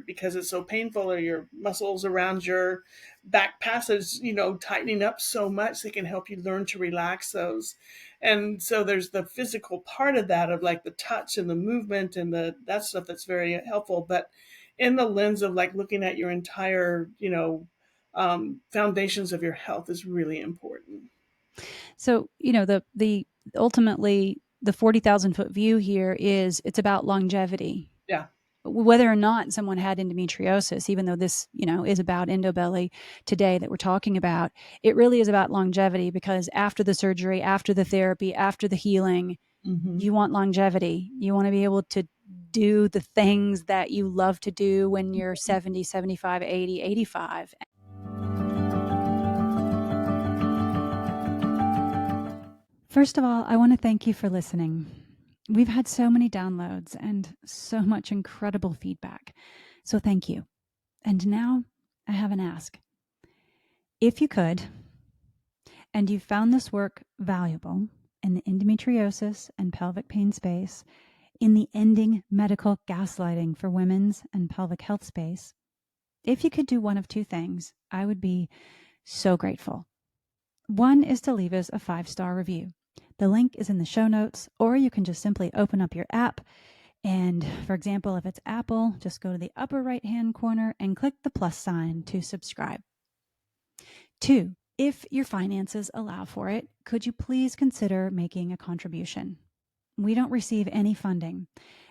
because it's so painful, or your muscles around your back passage, tightening up so much, they can help you learn to relax those. And so there's the physical part of that, of like the touch and the movement and that stuff that's very helpful. But in the lens of like looking at your entire, foundations of your health is really important. So, the ultimately the 40,000 foot view here is it's about longevity. Yeah. Whether or not someone had endometriosis, even though this, is about endobelly today that we're talking about, it really is about longevity, because after the surgery, after the therapy, after the healing, Hmm. you want longevity. You want to be able to do the things that you love to do when you're 70, 75, 80, 85. First of all, I want to thank you for listening. We've had so many downloads and so much incredible feedback. So thank you. And now I have an ask. If you could, and you found this work valuable in the endometriosis and pelvic pain space, in the ending medical gaslighting for women's and pelvic health space, if you could do one of two things, I would be so grateful. One is to leave us a 5-star review. The link is in the show notes, or you can just simply open up your app. And for example, if it's Apple, just go to the upper right hand corner and click the plus sign to subscribe. Two, if your finances allow for it, could you please consider making a contribution? We don't receive any funding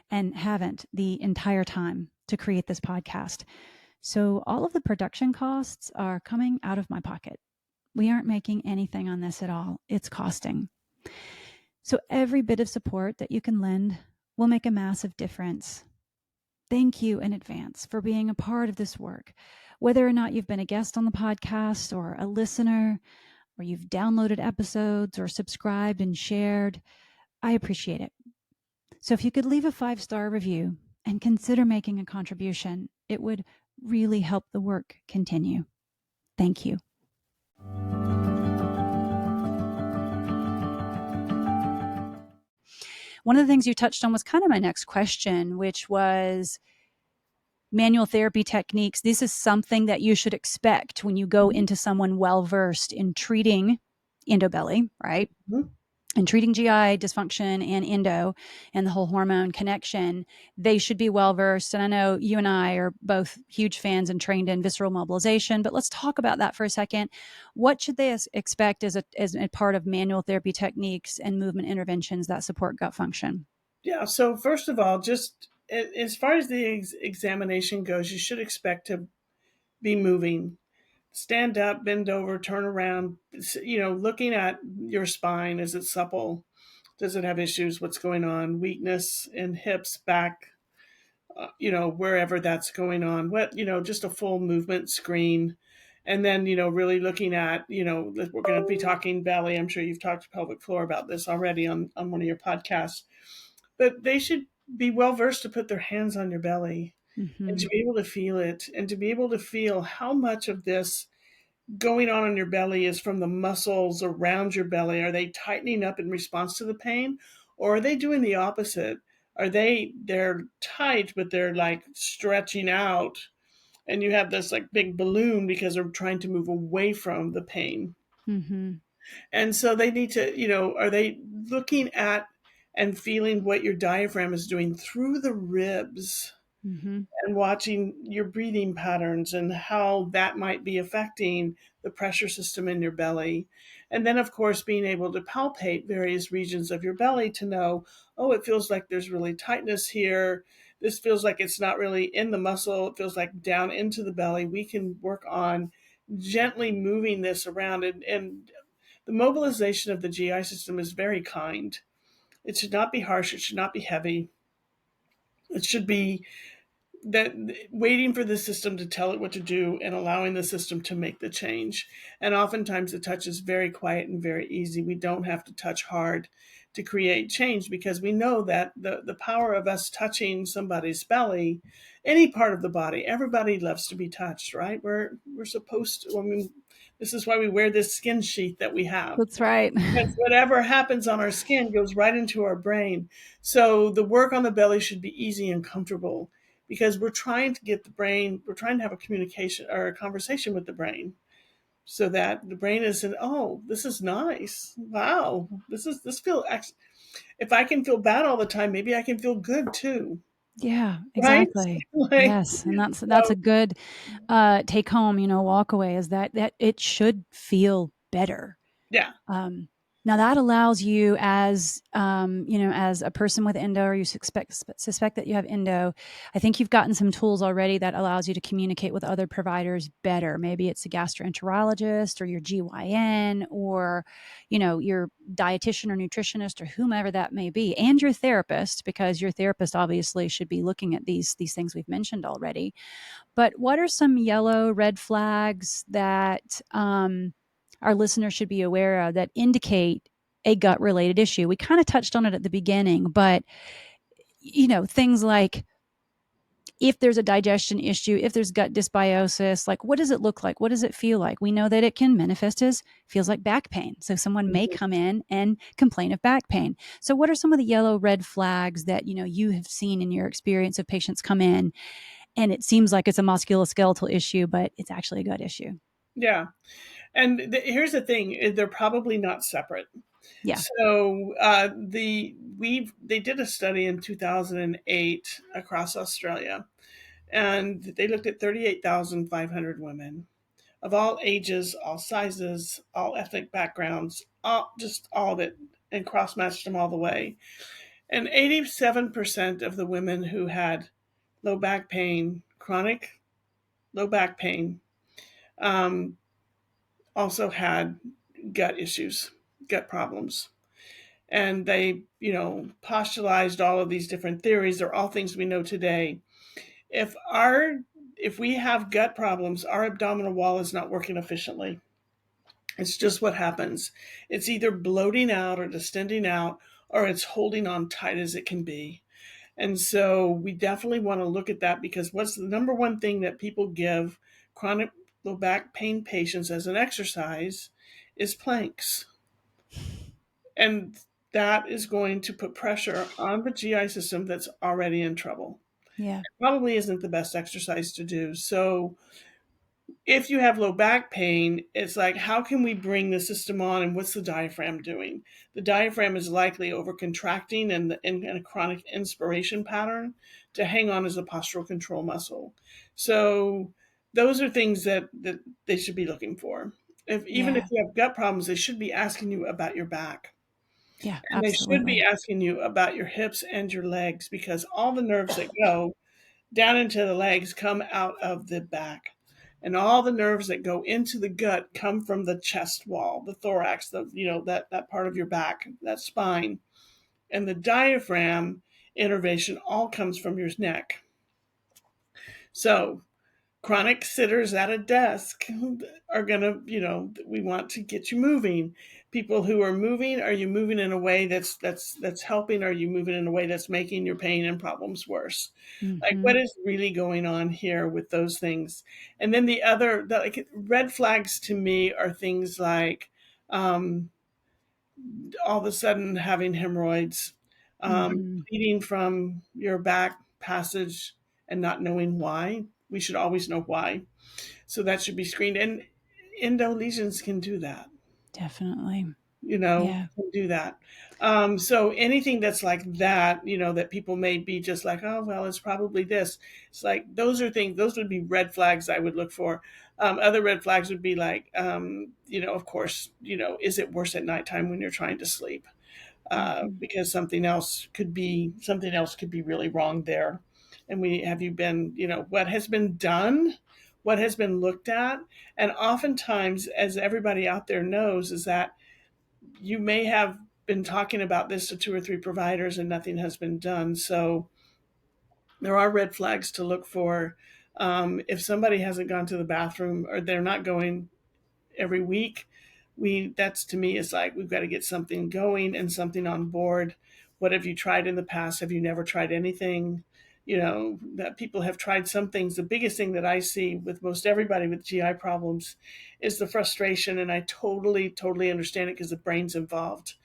and haven't the entire time to create this podcast. So all of the production costs are coming out of my pocket. We aren't making anything on this at all. It's costing. So every bit of support that you can lend will make a massive difference. Thank you in advance for being a part of this work. Whether or not you've been a guest on the podcast or a listener, or you've downloaded episodes or subscribed and shared, I appreciate it. So if you could leave a 5-star review and consider making a contribution, it would really help the work continue. Thank you. One of the things you touched on was kind of my next question, which was manual therapy techniques. This is something that you should expect when you go into someone well versed in treating endobelly, right? Mhm. And treating GI dysfunction and endo and the whole hormone connection. They should be well versed. And I know you and I are both huge fans and trained in visceral mobilization, but let's talk about that for a second. What should they expect as a part of manual therapy techniques and movement interventions that support gut function? Yeah. So first of all, just as far as the examination goes, you should expect to be moving, stand up, bend over, turn around. Looking at your spine, is it supple? Does it have issues? What's going on? Weakness in hips, back, wherever that's going on. Just a full movement screen. And then, really looking at, we're going to be talking belly. I'm sure you've talked to pelvic floor about this already on one of your podcasts. But they should be well versed to put their hands on your belly and Mm-hmm. to be able to feel it, and to be able to feel how much of this going on in your belly is from the muscles around your belly. Are they tightening up in response to the pain, or are they doing the opposite? they're tight, but they're like stretching out, and you have this like big balloon because they're trying to move away from the pain. Mm-hmm. And so they need to, are they looking at and feeling what your diaphragm is doing through the ribs, Mm-hmm. and watching your breathing patterns and how that might be affecting the pressure system in your belly. And then, of course, being able to palpate various regions of your belly to know, oh, it feels like there's really tightness here. This feels like it's not really in the muscle. It feels like down into the belly. We can work on gently moving this around. And the mobilization of the GI system is very kind. It should not be harsh. It should not be heavy. It should be that waiting for the system to tell it what to do and allowing the system to make the change. And oftentimes the touch is very quiet and very easy. We don't have to touch hard to create change, because we know that the power of us touching somebody's belly, any part of the body, everybody loves to be touched, right? We're supposed to. I mean, this is why we wear this skin sheath that we have, That's right. because whatever happens on our skin goes right into our brain. So the work on the belly should be easy and comfortable, because we're trying to get the brain, we're trying to have a communication or a conversation with the brain, so that the brain is in, oh, this is nice. Wow. This feel, if I can feel bad all the time, maybe I can feel good too. Yeah, Right? exactly. Like, Yes, and that's so, a good, take home, walk away, is that it should feel better. yeah. Um, Now that allows you, as as a person with endo, or you suspect that you have endo. I think you've gotten some tools already that allows you to communicate with other providers better. Maybe it's a gastroenterologist or your GYN, or your dietitian or nutritionist, or whomever that may be, and your therapist, because your therapist obviously should be looking at these things we've mentioned already. But what are some yellow, red flags that our listeners should be aware of that indicate a gut related issue? We kind of touched on it at the beginning, but things like, if there's a digestion issue, if there's gut dysbiosis, like, what does it look like? What does it feel like? We know that it can manifest as feels like back pain. So someone may come in and complain of back pain. So what are some of the yellow, red flags that you have seen in your experience of patients come in and it seems like it's a musculoskeletal issue, but it's actually a gut issue? Yeah. And here's the thing, they're probably not separate. Yeah. So they did a study in 2008 across Australia, and they looked at 38,500 women of all ages, all sizes, all ethnic backgrounds, all of it, and cross matched them all the way. And 87% of the women who had low back pain, chronic low back pain, um, also had gut issues, gut problems. And they, postulated all of these different theories. They're all things we know today. If our if we have gut problems, our abdominal wall is not working efficiently. It's just what happens. It's either bloating out or distending out, or it's holding on tight as it can be. And so we definitely want to look at that, because what's the number one thing that people give chronic low back pain patients as an exercise is planks. And that is going to put pressure on the GI system that's already in trouble. Yeah. It probably isn't the best exercise to do. So if you have low back pain, it's like, how can we bring the system on, and what's the diaphragm doing? The diaphragm is likely over contracting and in a chronic inspiration pattern to hang on as a postural control muscle. So those are things that they should be looking for. Even if Yeah. you have gut problems, they should be asking you about your back. Yeah. And they should be Absolutely. asking you about your hips and your legs, because all the nerves that go down into the legs come out of the back. And all the nerves that go into the gut come from the chest wall, the thorax, that part of your back, that spine. And the diaphragm innervation all comes from your neck. So chronic sitters at a desk are going to, we want to get you moving. People who are moving, are you moving in a way that's helping? Are you moving in a way that's making your pain and problems worse? Like, what Hmm. is really going on here with those things? And then like, red flags to me are things like, all of a sudden having hemorrhoids, Mhm. Bleeding from your back passage and not knowing why. We should always know why. So that should be screened. And endo lesions can do that, Definitely. Yeah. can do that. So anything that's like that, that people may be just like, oh, well, it's probably this. It's like, those are things, those would be red flags I would look for. Other red flags would be like, of course, is it worse at nighttime when you're trying to sleep? Mhm. Because something else could be really wrong there. And have you been, what has been done, what has been looked at, and oftentimes, as everybody out there knows, is that you may have been talking about this to two or three providers and nothing has been done. So there are red flags to look for. If somebody hasn't gone to the bathroom or they're not going every week, that's to me is like we've got to get something going and something on board. What have you tried in the past? Have you never tried anything? That people have tried some things. The biggest thing that I see with most everybody with GI problems is the frustration, and I totally, totally understand it because the brain's involved.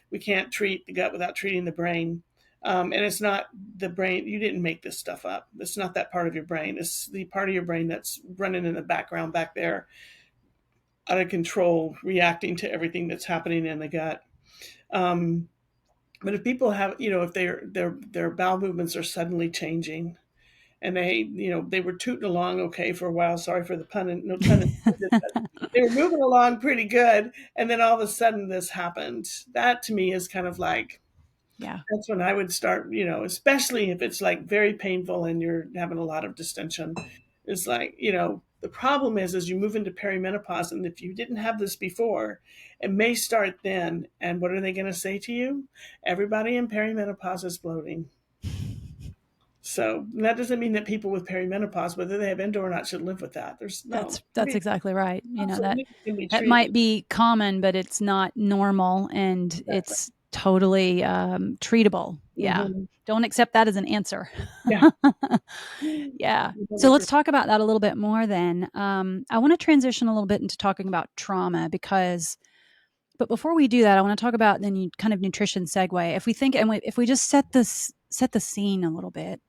We can't treat the gut without treating the brain. And it's not the brain. You didn't make this stuff up. It's not that part of your brain. It's the part of your brain that's running in the background back there, out of control, reacting to everything that's happening in the gut. Um, but if people have, if their bowel movements are suddenly changing, and they were tooting along okay for a while. Sorry for the pun, and no pun intended, but they were moving along pretty good, and then all of a sudden this happened. That to me is kind of like, Yeah. that's when I would start, especially if it's like very painful and you're having a lot of distension. It's like, the problem is as you move into perimenopause, and if you didn't have this before, it may start then. And what are they going to say to you? Everybody in perimenopause is bloating. So that doesn't mean that people with perimenopause, whether they have endo or not, should live with that. There's no, That's exactly right. You know, that absolutely can be that treated. might be common, but it's not normal and Exactly. it's totally treatable. Yeah. Hmm. Don't accept that as an answer. Yeah. Yeah. So let's 100%. talk about that a little bit more then. I want to transition a little bit into talking about trauma because, but before we do that, I want to talk about the kind of nutrition segue. If we think, if we just set the scene a little bit,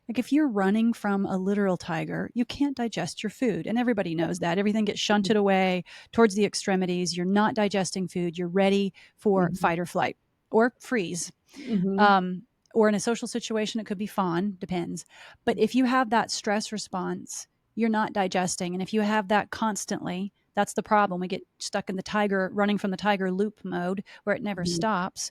like if you're running from a literal tiger, you can't digest your food. And everybody knows that. Everything gets shunted away towards the extremities. You're not digesting food. You're ready for Hmm. fight or flight or freeze. Hmm. Um, or in a social situation, it could be fawn, depends. But if you have that stress response, you're not digesting. And if you have that constantly, that's the problem. We get stuck in the tiger, running from the tiger loop mode where it never stops.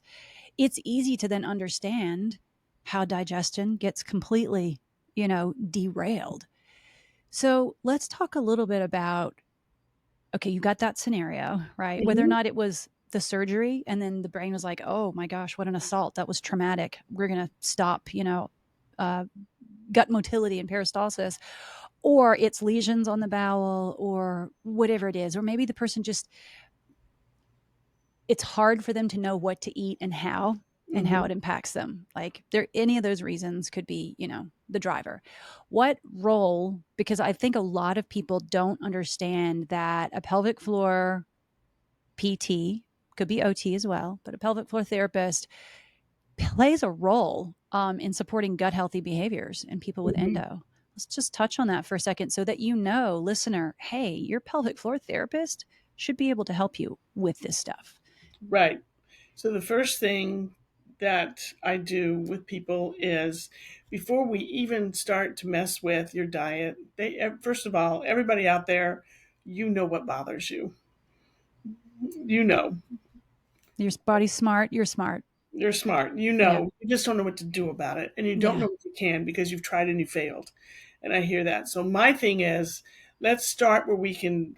It's easy to then understand how digestion gets completely, derailed. So let's talk a little bit about, okay, you got that scenario, right? Whether or Hmm. not it was the surgery and then the brain was like, oh my gosh, what an assault. That was traumatic. We're going to stop, uh, gut motility and peristalsis, or it's lesions on the bowel or whatever it is. Or maybe the person just, it's hard for them to know what to eat and how Hmm. it impacts them. Like there, any of those reasons could be, the driver. What role, because I think a lot of people don't understand that a pelvic floor PT, could be OT as well, but a pelvic floor therapist plays a role in supporting gut healthy behaviors in people with Hmm. endo. Let's just touch on that for a second so that listener, hey, your pelvic floor therapist should be able to help you with this stuff. Right. So the first thing that I do with people is before we even start to mess with your diet, first of all, everybody out there, what bothers you. You know, Your body's smart, you're smart. you're smart. Yeah. You just don't know what to do about it, and you don't Yeah. know what you can because you've tried and you failed. And I hear that. So my thing is, let's start where we can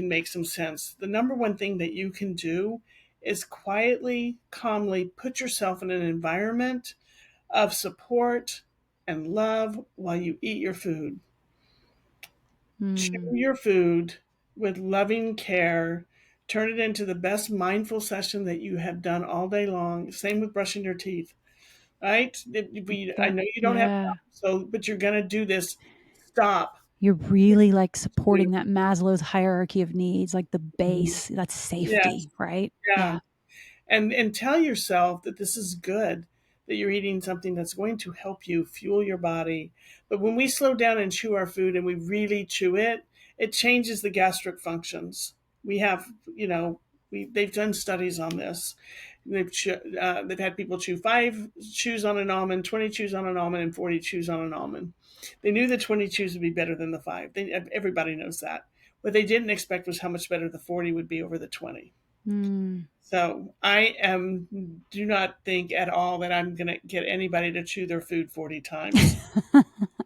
make some sense. The number one thing that you can do is quietly, calmly put yourself in an environment of support and love while you eat your food. Chew Mm. your food with loving care. Turn it into the best mindful session that you have done all day long. Same with brushing your teeth, right? I That, know you don't have yeah. time, but you're going to do this. Stop. You're really like Do. supporting that Maslow's hierarchy of needs, like the Mhm. base, that's Yes. safety, right? Yeah. Yeah. And tell yourself that this is good. that you're eating something that's going to help you fuel your body. But when we slow down and chew our food and we really chew it, it changes the gastric functions. We have, they've done studies on this. They've had people chew 5 chews on an almond, 20 chews on an almond, and 40 chews on an almond. They knew the 20 chews would be better than the 5. Everybody knows that. What they didn't expect was how much better the 40 would be over the 20. Mm. So do not think at all that I'm going to get anybody to chew their food 40 times.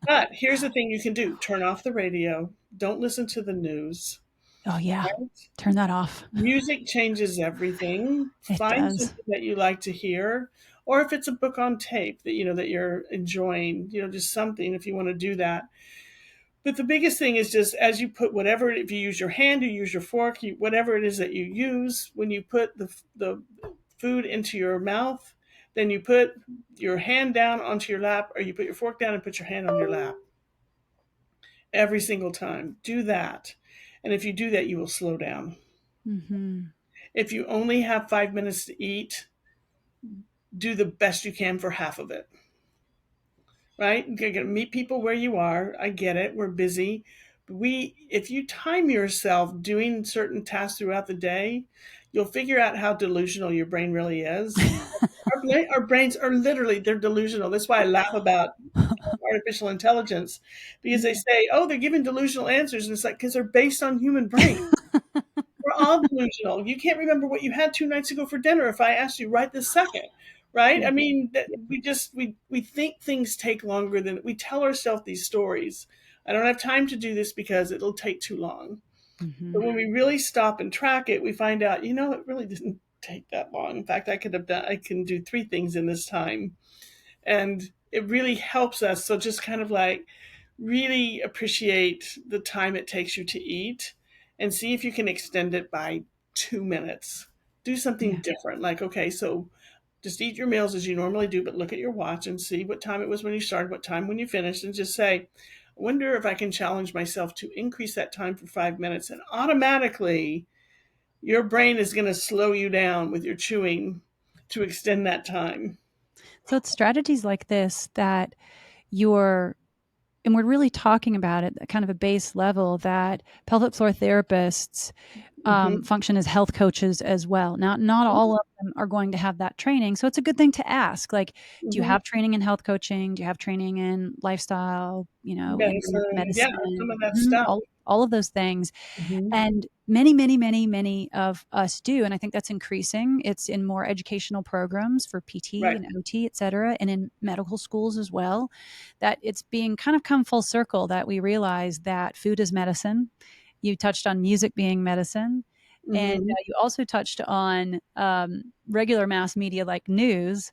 But here's the thing you can do: turn off the radio, don't listen to the news. Oh, yeah. Right? Turn that off. Music changes everything. It Find does. something that you like to hear, or if it's a book on tape that you're enjoying, just something if you want to do that. But the biggest thing is just as you put whatever, if you use your hand, you use your fork, whatever it is that you use, when you put the food into your mouth, then you put your hand down onto your lap, or you put your fork down and put your hand on your lap. Every single time. Do that. And if you do that, you will slow down. Mm-hmm. If you only have 5 minutes to eat, do the best you can for half of it. Right? You're going to meet people where you are. I get it. We're busy. If you time yourself doing certain tasks throughout the day, you'll figure out how delusional your brain really is. Our brains are literally, they're delusional. That's why I laugh about artificial intelligence, because they say, oh, they're giving delusional answers. And it's like, because they're based on human brain. We're all delusional. You can't remember what you had 2 nights ago for dinner if I asked you right this second, right? I mean, we think things take longer than we tell ourselves these stories. I don't have time to do this because it'll take too long. Mm-hmm. But when we really stop and track it, we find out, it really didn't take that long. In fact, I can do 3 things in this time. And it really helps us. So just kind of like really appreciate the time it takes you to eat and see if you can extend it by 2 minutes. Do something Yeah. different. Like, okay, so just eat your meals as you normally do, but look at your watch and see what time it was when you started, what time when you finished, and just say, I wonder if I can challenge myself to increase that time for 5 minutes. And automatically, your brain is going to slow you down with your chewing to extend that time. So it's strategies like this that you're and we're really talking about it at kind of a base level that pelvic floor therapists Hmm. function as health coaches as well. Now, not all of them are going to have that training. So it's a good thing to ask, like, do you Hmm. have training in health coaching? Do you have training in lifestyle, in Medicine, yeah, some medicine? of that Mhm, stuff. all of those things. Hmm. And many, many, many, many of us do. And I think that's increasing. It's in more educational programs for PT Right. and OT, et cetera, and in medical schools as well, that it's being kind of come full circle that we realize that food is medicine. You touched on music being medicine. And Hmm. you also touched on regular mass media like news,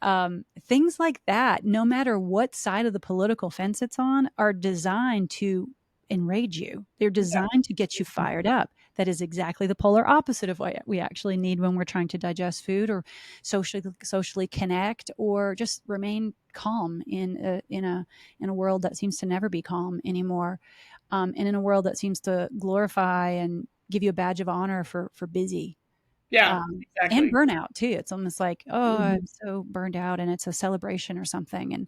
things like that, no matter what side of the political fence it's on, are designed to enrage you. They're Yeah. designed to get you fired up. That is exactly the polar opposite of what we actually need when we're trying to digest food or socially connect or just remain calm in a world that seems to never be calm anymore, and in a world that seems to glorify and give you a badge of honor for busy, Yeah, and exactly. burnout too. It's almost like, oh, Hmm. I'm so burned out, and it's a celebration or something.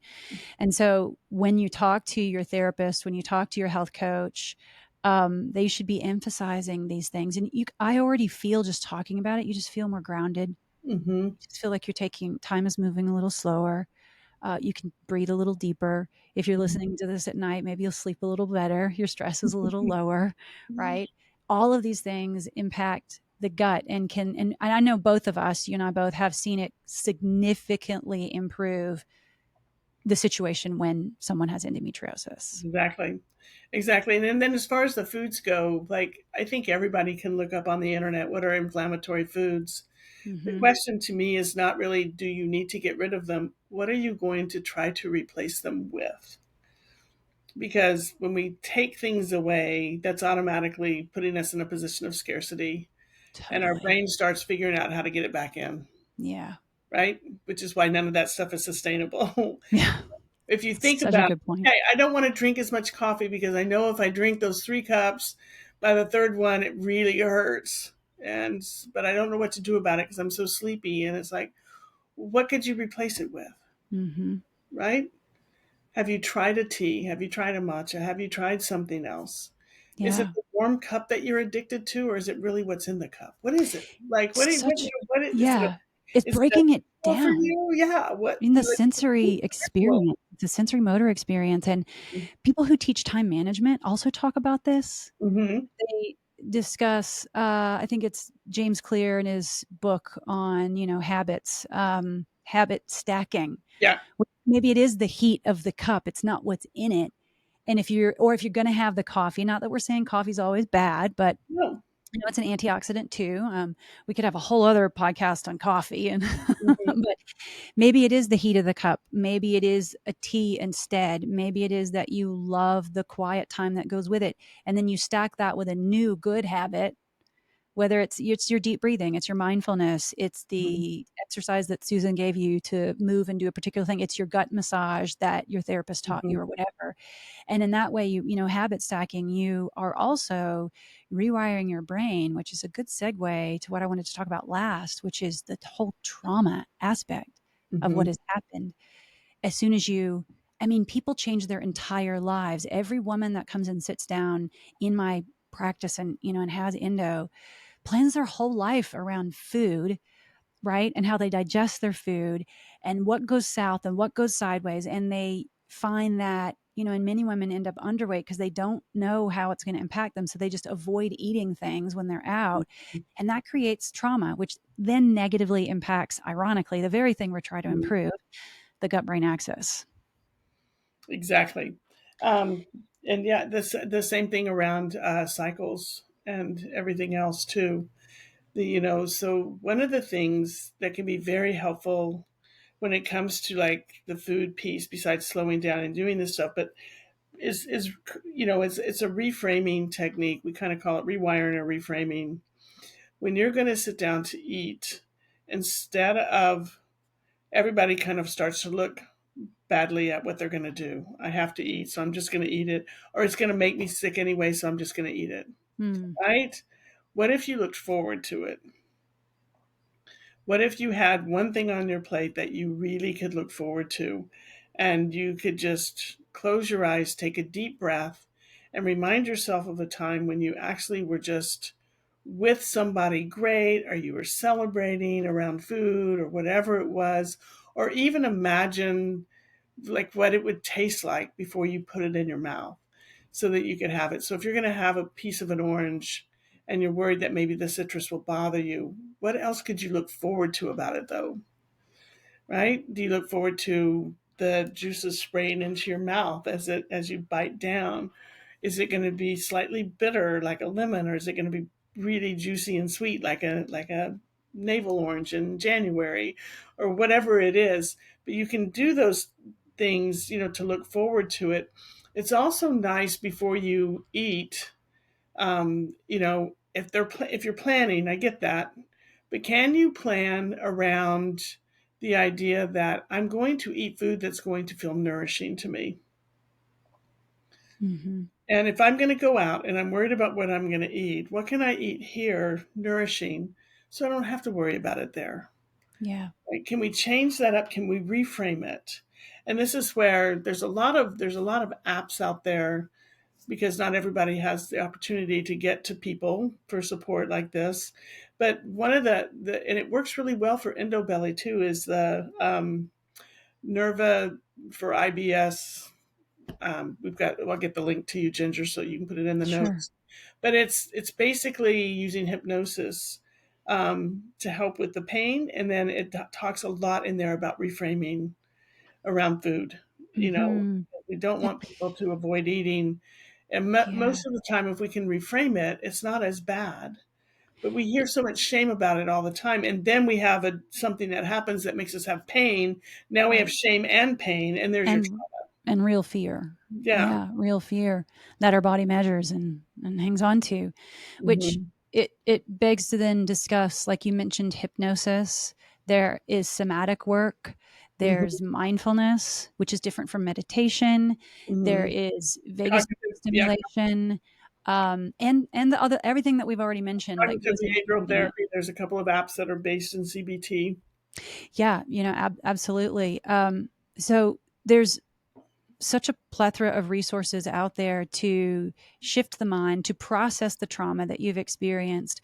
And so when you talk to your therapist, when you talk to your health coach, they should be emphasizing these things. And I already feel just talking about it. You just feel more grounded. Hmm. You just feel like you're taking time is moving a little slower. You can breathe a little deeper. If you're listening to this at night, maybe you'll sleep a little better. Your stress is a little lower, right? All of these things impact the gut and I know both of us, you and I both have seen it significantly improve the situation when someone has endometriosis. Exactly. Exactly. And then as far as the foods go, like I think everybody can look up on the internet what are inflammatory foods. The Hmm. question to me is not really do you need to get rid of them? What are you going to try to replace them with? Because when we take things away, that's automatically putting us in a position of scarcity, and our Totally. brain starts figuring out how to get it back in, Yeah. right? Which is why none of that stuff is sustainable. Yeah. If you think Such a about, good point. okay, I don't want to drink as much coffee because I know if I drink those 3 cups, by the third one, it really hurts. But I don't know what to do about it because I'm so sleepy. And it's like, what could you replace it with, Mm-hmm. right? Have you tried a tea? Have you tried a matcha? Have you tried something else? Is it Yeah. the warm cup that you're addicted to, or is it really what's in the cup? What is it? Like, Such, is it yeah. It's is it a breaking it ritual for down. you? Yeah. What, I mean, the like, sensory ritual. experience, the sensory motor experience. And people who teach time management also talk about this. Mm-hmm. They discuss, I think it's James Clear in his book on, habits, habit stacking. Yeah. Maybe it is the heat of the cup. It's not what's in it. And if you're going to have the coffee, not that we're saying coffee's always bad, but No. it's an antioxidant too. We could have a whole other podcast on coffee, and Mm-hmm. but maybe it is the heat of the cup. Maybe it is a tea instead. Maybe it is that you love the quiet time that goes with it, and then you stack that with a new good habit. Whether it's your deep breathing, it's your mindfulness, it's Mm-hmm. the exercise that Susan gave you to move and do a particular thing, it's your gut massage that your therapist taught Mm-hmm. you, or whatever. And in that way, habit stacking, you are also rewiring your brain, which is a good segue to what I wanted to talk about last, which is the whole trauma aspect of Mm-hmm. what has happened. As soon as I mean, people change their entire lives. Every woman that comes and sits down in my practice and has endo plans their whole life around food, right? And how they digest their food and what goes south and what goes sideways. And they find that, and many women end up underweight because they don't know how it's going to impact them. So they just avoid eating things when they're out. And that creates trauma, which then negatively impacts, ironically, the very thing we're trying to Mm-hmm. improve, the gut brain axis. Exactly. Um, and yeah, the same thing around cycles and everything else too. So one of the things that can be very helpful when it comes to like the food piece, besides slowing down and doing this stuff, but is it's a reframing technique. We kind of call it rewiring or reframing. When you're going to sit down to eat, instead of everybody kind of starts to look badly at what they're going to do. I have to eat, so I'm just going to eat it, or it's going to make me sick anyway, so I'm just going to eat it. Hmm. Right? What if you looked forward to it? What if you had one thing on your plate that you really could look forward to, and you could just close your eyes, take a deep breath, and remind yourself of a time when you actually were just with somebody great, or you were celebrating around food, or whatever it was, or even imagine like what it would taste like before you put it in your mouth so that you could have it. So if you're going to have a piece of an orange and you're worried that maybe the citrus will bother you, what else could you look forward to about it though? Right? Do you look forward to the juices spraying into your mouth as you bite down? Is it going to be slightly bitter like a lemon, or is it going to be really juicy and sweet like a navel orange in January, or whatever it is? But you can do those things, to look forward to it. It's also nice before you eat. If you're planning, I get that, but can you plan around the idea that I'm going to eat food that's going to feel nourishing to me? Mm-hmm. And if I'm going to go out and I'm worried about what I'm going to eat, what can I eat here nourishing so I don't have to worry about it there? Yeah. Like, can we change that up? Can we reframe it? And this is where there's a lot of apps out there, because not everybody has the opportunity to get to people for support like this. But one of the and it works really well for endo belly too, is the Nerva for IBS. I'll get the link to you, Ginger, so you can put it in the Sure. notes. But it's basically using hypnosis to help with the pain, and then it talks a lot in there about reframing around food. You know, Mm-hmm. we don't want people to avoid eating, and Yeah. most of the time, if we can reframe it, it's not as bad. But we hear so much shame about it all the time, and then we have something that happens that makes us have pain. Now we have Right. shame and pain, and there's your And real fear. yeah. Yeah, real fear that our body measures and hangs on to, which Hmm. it begs to then discuss, like you mentioned, hypnosis. There is somatic work. Hmm. There's mindfulness, which is different from meditation. There Hmm. is vagus Cognitive, yeah, stimulation, and the other everything that we've already mentioned, like cognitive goes into behavioral treating it. therapy. There's a couple of apps that are based in CBT. Yeah, absolutely. So there's such a plethora of resources out there to shift the mind, to process the trauma that you've experienced.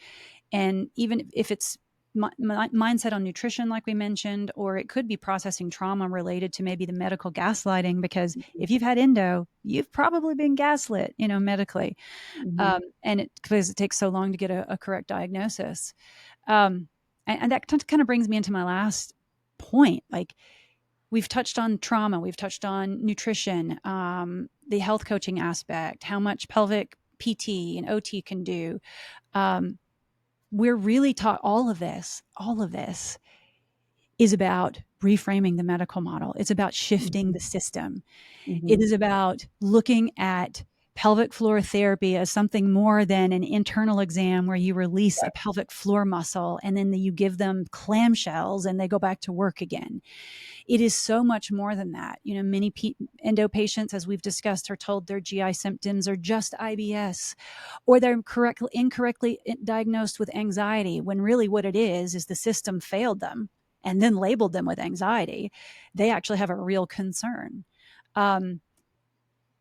And even if it's mindset on nutrition, like we mentioned, or it could be processing trauma related to maybe the medical gaslighting, because if you've had endo, you've probably been gaslit, medically. Mm-hmm. And because it takes so long to get a correct diagnosis. Um, and that kind of brings me into my last point. Like, we've touched on trauma, we've touched on nutrition, the health coaching aspect, how much pelvic PT and OT can do. Um, we're really taught all of this is about reframing the medical model. It's about shifting Mm-hmm. the system. It Mm-hmm. is about looking at pelvic floor therapy as something more than an internal exam where you release a pelvic floor muscle and then you give them clamshells and they go back to work again. It is so much more than that. Many endo patients, as we've discussed, are told their GI symptoms are just IBS, or they're incorrectly diagnosed with anxiety, when really what it is the system failed them and then labeled them with anxiety. They actually have a real concern. Um,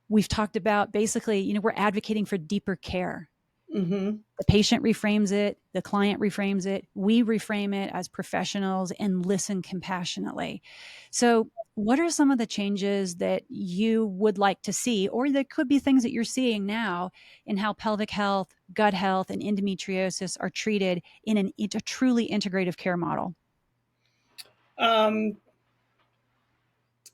we've talked about basically, we're advocating for deeper care. Mm-hmm. The patient reframes it, the client reframes it, we reframe it as professionals and listen compassionately. So, what are some of the changes that you would like to see, or there could be things that you're seeing now in how pelvic health, gut health, and endometriosis are treated in a truly integrative care model? Um,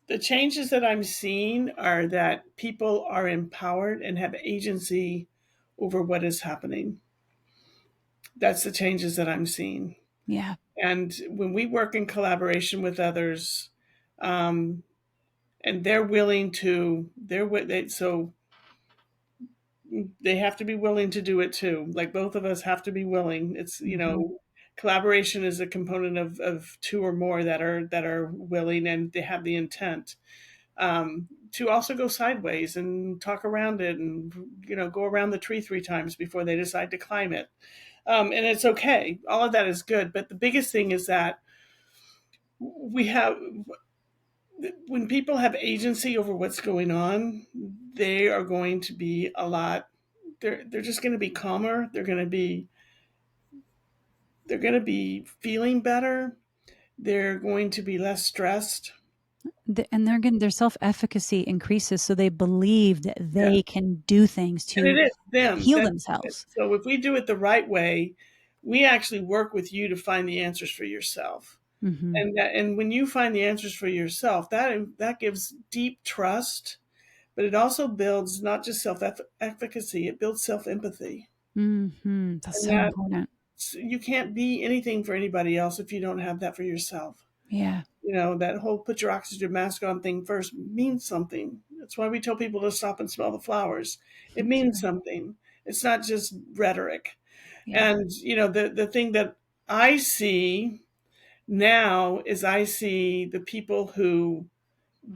the changes that I'm seeing are that people are empowered and have agency over what is happening. That's the changes that I'm seeing. Yeah. And when we work in collaboration with others, um, and they're willing to, so they have to be willing to do it too. Like both of us have to be willing. It's, Mm-hmm. collaboration is a component of two or more that are willing and they have the intent to also go sideways and talk around it and go around the tree three times before they decide to climb it. And it's okay. All of that is good. But the biggest thing is that we have when people have agency over what's going on, they are going to be a lot. They're just going to be calmer. They're going to be feeling better. They're going to be less stressed. And their self-efficacy increases, so they believe that Yeah, they can do things and to it is them. heal That's it. themselves. So if we do it the right way, we actually work with you to find the answers for yourself. Mm-hmm. And when you find the answers for yourself, that gives deep trust, but it also builds not just self efficacy, it builds self empathy. Mm-hmm. That's And so that important. you can't be anything for anybody else if you don't have that for yourself. Yeah. That whole put your oxygen mask on thing first means something. That's why we tell people to stop and smell the flowers. It That's means right. something. It's not just rhetoric. Yeah. And the thing that I see now is I see the people who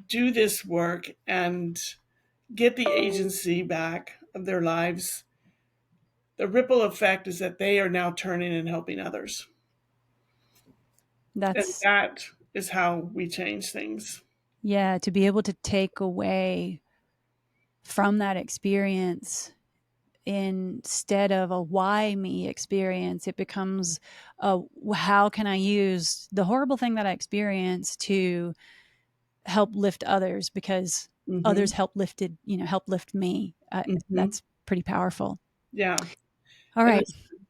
do this work and get the agency back of their lives. The ripple effect is that they are now turning and helping others. And That's that is how we change things. Yeah, to be able to take away from that experience, instead of a why me experience, it becomes a how can I use the horrible thing that I experienced to help lift others, because Mm-hmm. others help lift me. Mm-hmm. That's pretty powerful. Yeah. All And right.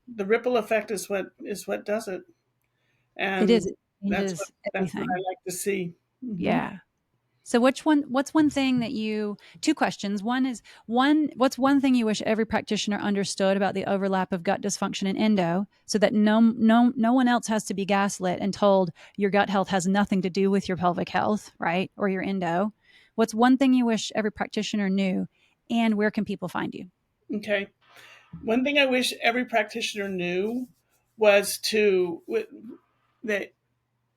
the ripple effect is what does it. It is. And It that's what changes that's what I everything. like to see. Mm-hmm. Yeah. So what's one thing that you two questions. One is what's one thing you wish every practitioner understood about the overlap of gut dysfunction and endo, so that no one else has to be gaslit and told your gut health has nothing to do with your pelvic health, right? Or your endo. What's one thing you wish every practitioner knew, and where can people find you? Okay. One thing I wish every practitioner knew was that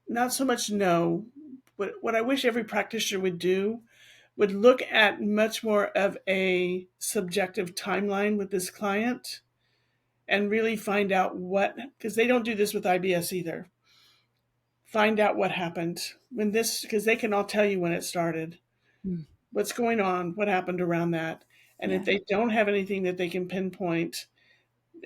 not so much know, but what I wish every practitioner would do would look at much more of a subjective timeline with this client and really find out because they don't do this with IBS either. find out what happened when this, because they can all tell you when it started, Mm. what's going on, what happened around that. And if Yeah. they don't have anything that they can pinpoint,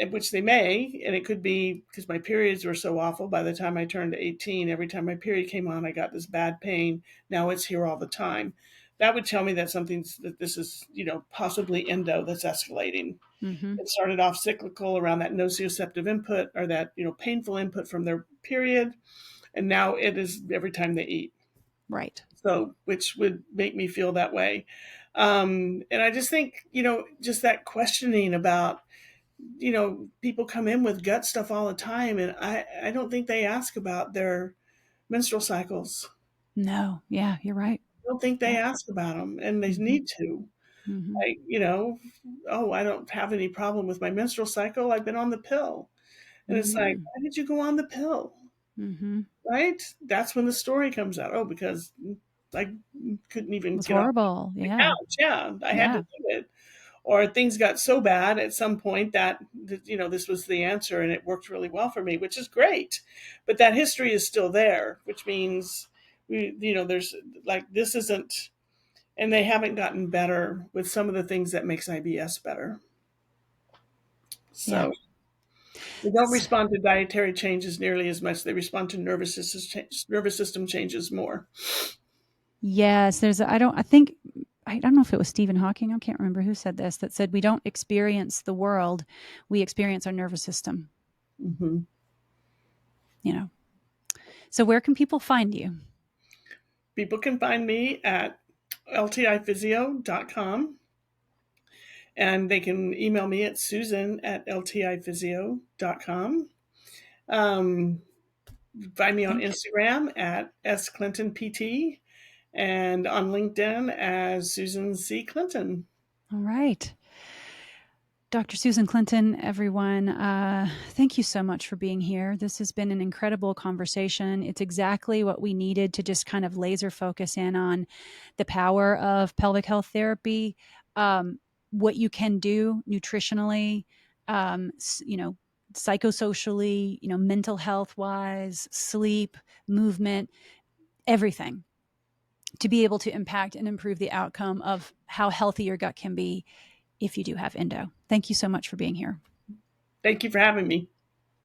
which they may, and it could be because my periods were so awful by the time I turned 18, every time my period came on, I got this bad pain. Now it's here all the time. That would tell me that that this is, possibly endo that's escalating. Mm-hmm. It started off cyclical around that nociceptive input or that, painful input from their period. And now it is every time they eat. Right. So, which would make me feel that way. And I just think, just that questioning about, people come in with gut stuff all the time. And I don't think they ask about their menstrual cycles. No. Yeah, you're right. I don't think they Yeah. ask about them, and they Mm-hmm. need to. Mm-hmm. Oh, I don't have any problem with my menstrual cycle. I've been on the pill. And it's like, Mm-hmm. why did you go on the pill? Mm-hmm. Right? That's when the story comes out. Oh, because I couldn't It even was get off horrible. the Yeah. couch. Yeah, I had to Yeah. do it. Or things got so bad at some point that, this was the answer and it worked really well for me, which is great. But that history is still there, which means there's like, this isn't, and they haven't gotten better with some of the things that makes IBS better. Yeah. So they don't respond to dietary changes nearly as much. They respond to nervous system changes more. Yes, I don't know if it was Stephen Hawking, I can't remember who said this, that said we don't experience the world, we experience our nervous system, Hmm. you know. So where can people find you? People can find me at ltiphysio.com, and they can email me at susan at ltiphysio.com. Um, Find me on Thank you. Instagram at sclintonpt and on LinkedIn as Susan C. Clinton. All right. Dr. Susan Clinton, everyone, thank you so much for being here. This has been an incredible conversation. It's exactly what we needed to just kind of laser focus in on the power of pelvic health therapy, what you can do nutritionally, psychosocially, mental health wise, sleep, movement, everything to be able to impact and improve the outcome of how healthy your gut can be if you do have endo. Thank you so much for being here. Thank you for having me.